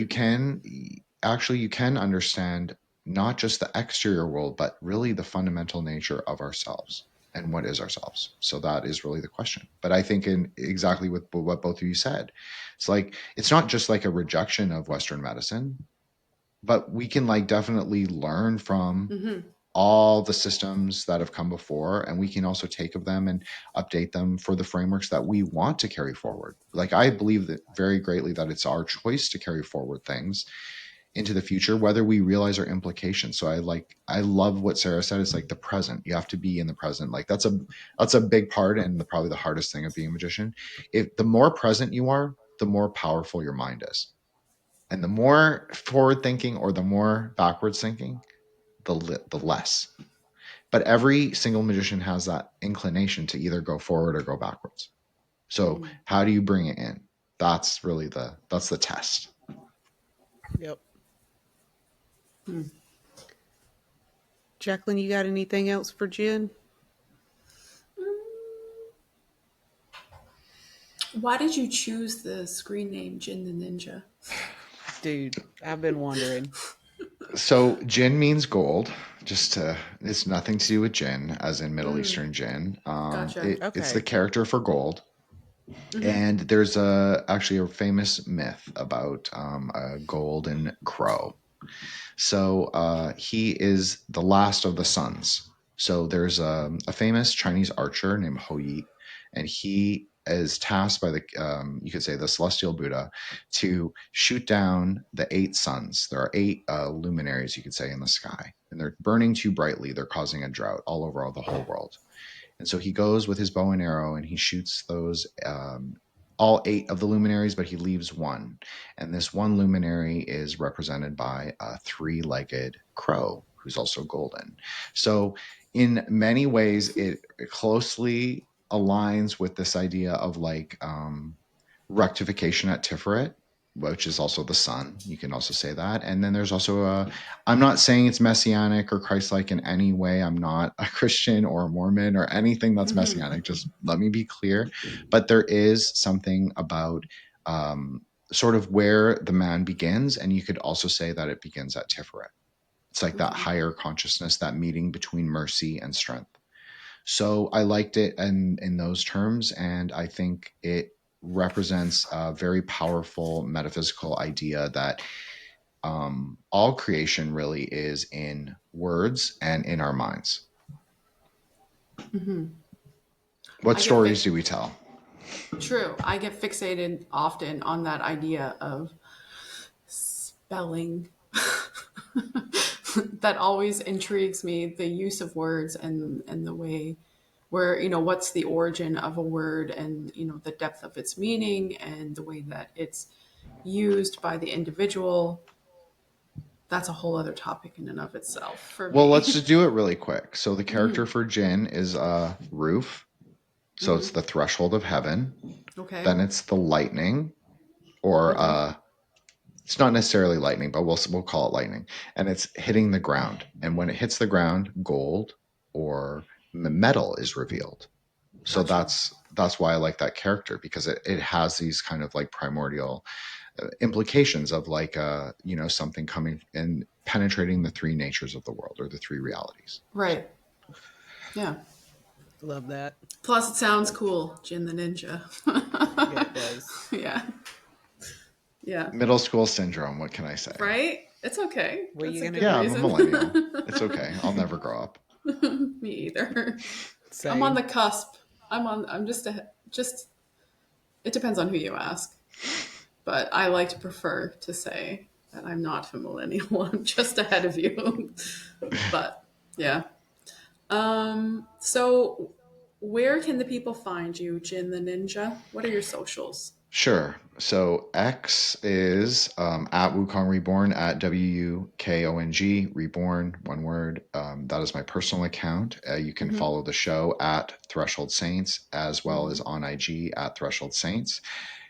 actually you can understand not just the exterior world, but really the fundamental nature of ourselves. and what is ourselves? So that is really the question. But I think in exactly with what both of you said, it's like it's not just like a rejection of Western medicine, but we can like definitely learn from Mm-hmm. all the systems that have come before, and we can also take of them and update them for the frameworks that we want to carry forward. Like I believe that very greatly that it's our choice to carry forward things into the future, whether we realize our implications. So I love what Sarah said. It's like the present. You have to be in the present. Like that's a big part and probably the hardest thing of being a magician. If the more present you are, the more powerful your mind is. And the more forward thinking or the more backwards thinking, the less. But every single magician has that inclination to either go forward or go backwards. So Mm-hmm. how do you bring it in? That's really that's the test. Yep. Mm. Jacqueline, you got anything else for Jen? Why did you choose the screen name Jin the Ninja? Dude, I've been wondering. So Jin means gold. It's nothing to do with Jin, as in Middle Mm, Eastern Jin. gotcha. It's the Okay. character for gold. Mm-hmm. And there's actually a famous myth about a golden crow. So he is the last of the sons. So there's a famous Chinese archer named Ho Yi, and he is tasked by you could say the celestial Buddha to shoot down the 8 suns. There are 8 luminaries, you could say, in the sky, and they're burning too brightly. They're causing a drought all over the whole world. And so he goes with his bow and arrow and he shoots those all 8 of the luminaries, but he leaves one. And this one luminary is represented by a 3-legged crow who's also golden. So in many ways, it closely aligns with this idea of like rectification at Tiferet, which is also the sun. You can also say that. And then there's also I'm not saying it's messianic or Christ-like in any way. I'm not a Christian or a Mormon or anything that's Mm-hmm. messianic. Just let me be clear. But there is something about sort of where the man begins. And you could also say that it begins at Tiferet. It's like that Okay. higher consciousness, that meeting between mercy and strength. So I liked it in those terms, and I think it represents a very powerful metaphysical idea that all creation really is in words and in our minds. Mm-hmm. What I get stories do we tell? true. I get fixated often on that idea of spelling. That always intrigues me, the use of words and the way where, what's the origin of a word, and the depth of its meaning and the way that it's used by the individual. That's a whole other topic in and of itself for Well, let's me. just do it really quick. So the character Mm-hmm. for Jin is a roof. So Mm-hmm. it's the threshold of heaven. Okay. Then it's the lightning, or Mm-hmm. it's not necessarily lightning, but we'll call it lightning. And it's hitting the ground. And when it hits the ground, gold or metal is revealed. So Gotcha. that's why I like that character, because it has these kind of like primordial implications of like something coming and penetrating the 3 natures of the world, or the 3 realities. So Right. Yeah. Love that. Plus, it sounds cool, Jin the Ninja. Yeah, it does. Yeah. Yeah. middle school syndrome, what can I say? Right? It's okay. What are That's you a gonna good Yeah, I'm do? a reason. millennial. It's okay. I'll never grow up. Me either. I'm on Same. the cusp. I'm just it depends on who you ask. But I like to prefer to say that I'm not a millennial. I'm just ahead of you. But yeah. So where can the people find you, Jin the Ninja? What are your socials? Sure. So X is at Wukong Reborn, at WUKONG Reborn, one word. That is my personal account. You can Mm-hmm. follow the show at Threshold Saints, as well as Mm-hmm. on IG at Threshold Saints.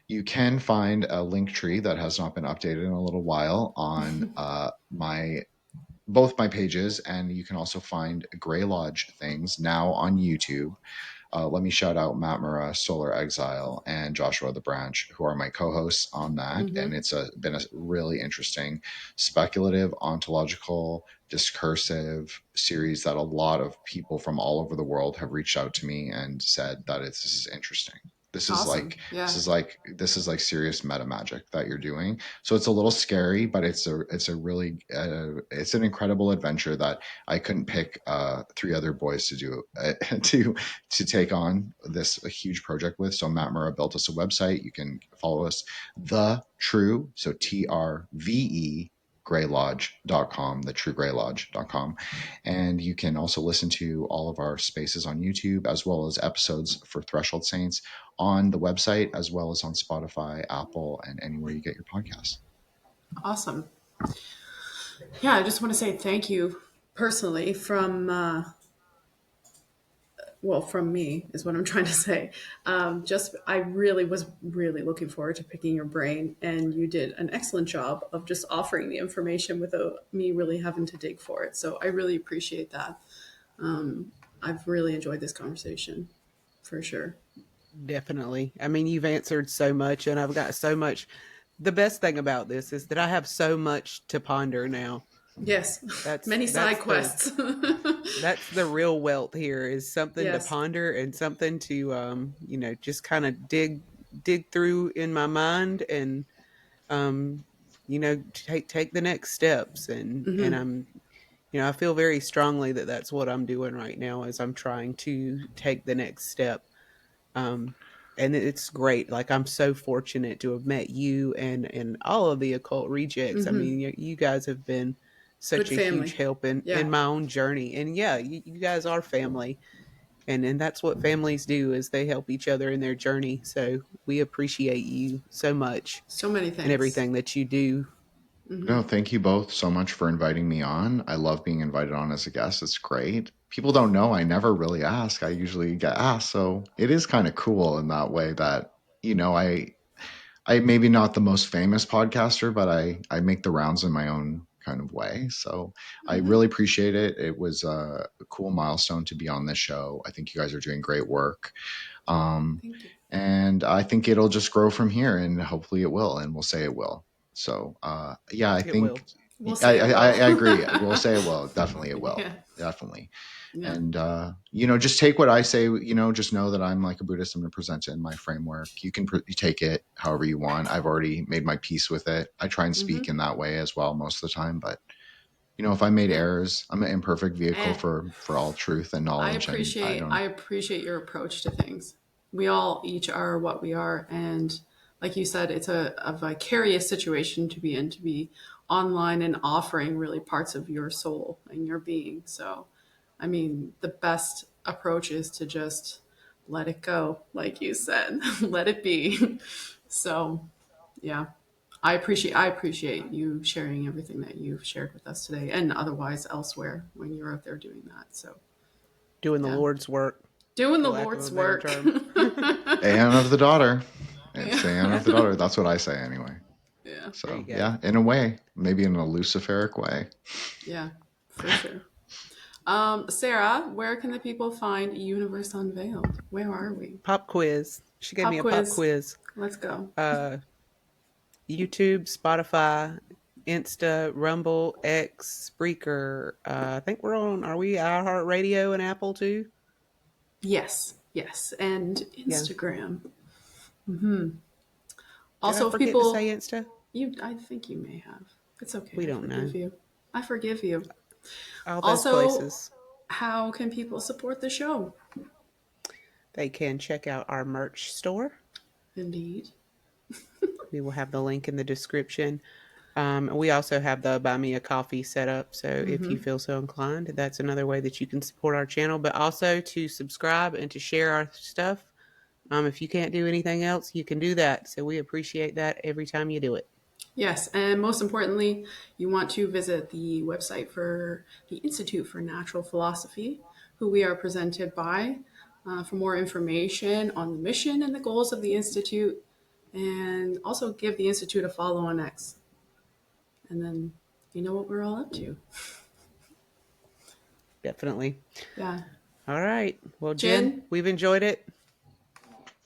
You can find a Linktree that has not been updated in a little while on my both my pages, and you can also find Grey Lodge things now on YouTube. Let me shout out Matt Murrah, Solar Exile, and Joshua the Branch, who are my co-hosts on that. Mm-hmm. And it's been a really interesting, speculative, ontological, discursive series that a lot of people from all over the world have reached out to me and said that this is interesting. This is Awesome. like Yeah. this is like serious meta magic that you're doing. So it's a little scary, but it's a really it's an incredible adventure that I couldn't pick three other boys to do to take on this a huge project with. So Matt Murrah built us a website. You can follow us, the True, so TRVE graylodge.com, the truegraylodge.com. And you can also listen to all of our spaces on YouTube, as well as episodes for Threshold Saints on the website, as well as on Spotify, Apple, and anywhere you get your podcasts. Awesome. Yeah, I just want to say thank you personally from me is what I'm trying to say. Just I really was really looking forward to picking your brain, and you did an excellent job of just offering the information without me really having to dig for it. So I really appreciate that. I've really enjoyed this conversation, for sure. Definitely. I mean, you've answered so much, and I've got so much. The best thing about this is that I have so much to ponder now. Yes, That's many side that's the quests. that's the real wealth here, is something to Yes. ponder and something to just kind of dig through in my mind, and um take the next steps, and Mm-hmm. I'm I feel very strongly that that's what I'm doing right now, is I'm trying to take the next step. um and it's great. Like, I'm so fortunate to have met you and all of the occult rejects. I Mm-hmm. mean, you guys have been Good such a huge family. help in Yeah. my own journey. And yeah, you guys are family, and that's what families do, is they help each other in their journey. So we appreciate you so much So many and things. everything that you do. Mm-hmm. No, thank you both so much for inviting me on. I love being invited on as a guest. It's great. People don't know I never really ask. I usually get asked. So it is kind of cool in that way that, you know, I maybe not the most famous podcaster, but I make the rounds in my own kind of way. So I Mm-hmm. really appreciate it. It was a cool milestone to be on this show. I think you guys are doing great work. Um, Thank you. and I think it'll just grow from here, and hopefully it will, and we'll say it will. So yeah, I It will. think We'll I, say it I, will. I agree. We'll say it will. Definitely it will. Yeah. Definitely. Yeah. And just take what I say. Just know that I'm like a Buddhist. I'm going to present it in my framework. You can you take it however you want. I've already made my peace with it. I try and Mm-hmm. speak in that way as well most of the time. But if I made Yeah. errors, I'm an imperfect vehicle And for all truth and knowledge, and I I don't. appreciate your approach to things. We all each are what we are, and like you said, it's a vicarious situation to be in, to be online and offering really parts of your soul and your being. So, I mean, the best approach is to just let it go, like you said, let it be. So, yeah. I appreciate you sharing everything that you've shared with us today and otherwise elsewhere when you're out there doing that. So, Doing the yeah. Lord's work, Doing for the lack of a Lord's better work. term. And of the daughter. It's the and of the Yeah. daughter. That's what I say anyway. Yeah. There you So go. yeah, in a way, maybe in a luciferic way. Yeah, for sure. Sarah, where can the people find Universe Unveiled? Where are we? Pop quiz. She gave me Pop a pop quiz. quiz. Let's go. Uh, YouTube, Spotify, Insta, Rumble, X, Spreaker. I think we're on. Are we iHeartRadio and Apple too? Yes. Yes. And Yeah. Instagram. Hmm. Did I Also, if forget to say people, Insta? I think you may have. It's okay. We I don't know. forgive you. I forgive you. All those Also, places. how can people support the show? They can check out our merch store. Indeed. We will have the link in the description. We also have the Buy Me a Coffee set up. So if Mm-hmm. you feel so inclined, that's another way that you can support our channel, but also to subscribe and to share our stuff. If you can't do anything else, you can do that. So we appreciate that every time you do it. Yes, and most importantly, you want to visit the website for the Institute for Natural Philosophy, who we are presented by, for more information on the mission and the goals of the Institute, and also give the Institute a follow on X. And then you know what we're all up to. Definitely. Yeah. All right. Well, Jen, Jen, we've enjoyed it.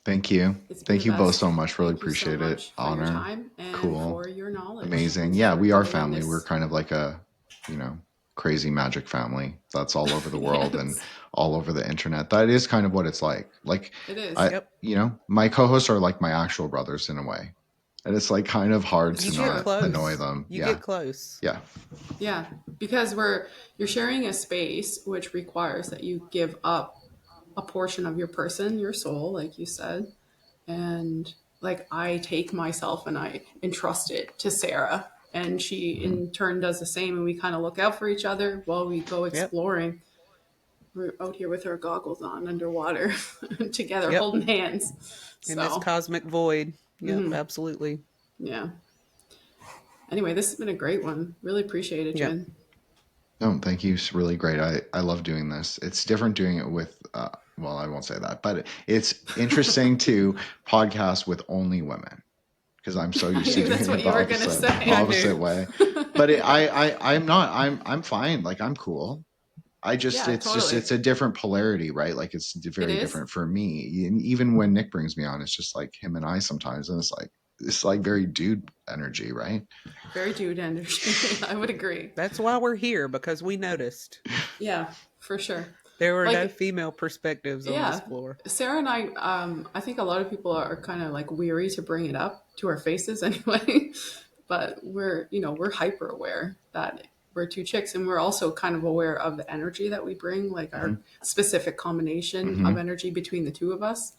Thank you. it's been the Thank you both so best. much. Really Thank you so appreciate it. much for your Honor. time and Cool. for your knowledge Amazing. and Yeah, for we are giving family. We're this. kind of like a, you know, crazy magic family that's all over the world and Yes, all over the internet. That is kind of what it's like. Like it is. I, Yep. you know, my co-hosts are like my actual brothers in a way. And it's like kind of hard It's to You get true. not annoy close. them. You Yeah. get close. Yeah. Yeah, because you're sharing a space which requires that you give up a portion of your person, your soul, like you said. And like I take myself and I entrust it to Sarah, and she Hmm. in turn does the same, and we kind of look out for each other while we go Yep. exploring. We're out here with our goggles on underwater together Yep. holding hands. In this So cosmic void. Yep. mhm, Absolutely. yeah, anyway, this has been a great one. Really appreciate it, Yep. Jen. No, thank you. It's really great. I love doing this. It's different doing it with, well, I won't say that, but it's interesting to podcast with only women because I'm so I used to knew doing that's it what the you were gonna opposite say. I knew. opposite way. But I'm not. I'm fine. Like I'm cool. I just Yeah, it's just totally. it's a different polarity, right? Like it's It very is different for me. And even when Nick brings me on, it's just like him and I sometimes, and it's like very dude energy, right? very dude energy. I would agree. That's why we're here, because we noticed Yeah, for sure. there were no Like, female perspectives on this yeah, floor. Sarah and I think a lot of people are kind of like weary to bring it up to our faces anyway. But we're hyper aware that we're two chicks, and we're also kind of aware of the energy that we bring, like our Hmm. specific combination Hmm. of energy between the two of us.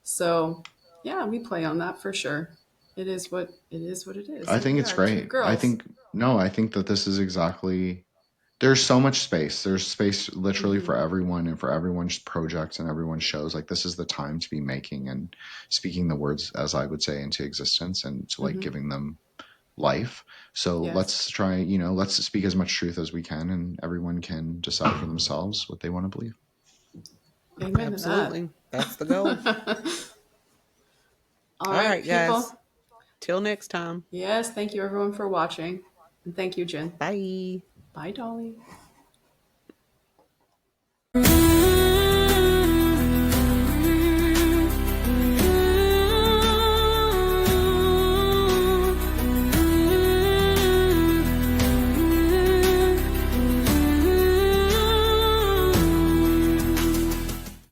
So, yeah, we play on that for sure. It is what it is. I Here think we it's are, two great. I girls. think no, I think that this is exactly there's so much space. There's space literally Hmm. for everyone and for everyone's projects and everyone's shows. Like this is the time to be making and speaking the words, as I would say, into existence and to like Hmm. giving them life. So Yes. let's try, let's speak as much truth as we can and everyone can decide for themselves what they want to believe. Amen to that. Absolutely. That's the goal. All All right, right, people. guys. Till next time. Yes, thank you everyone for watching. And thank you, Jen. Bye. Bye, Dolly.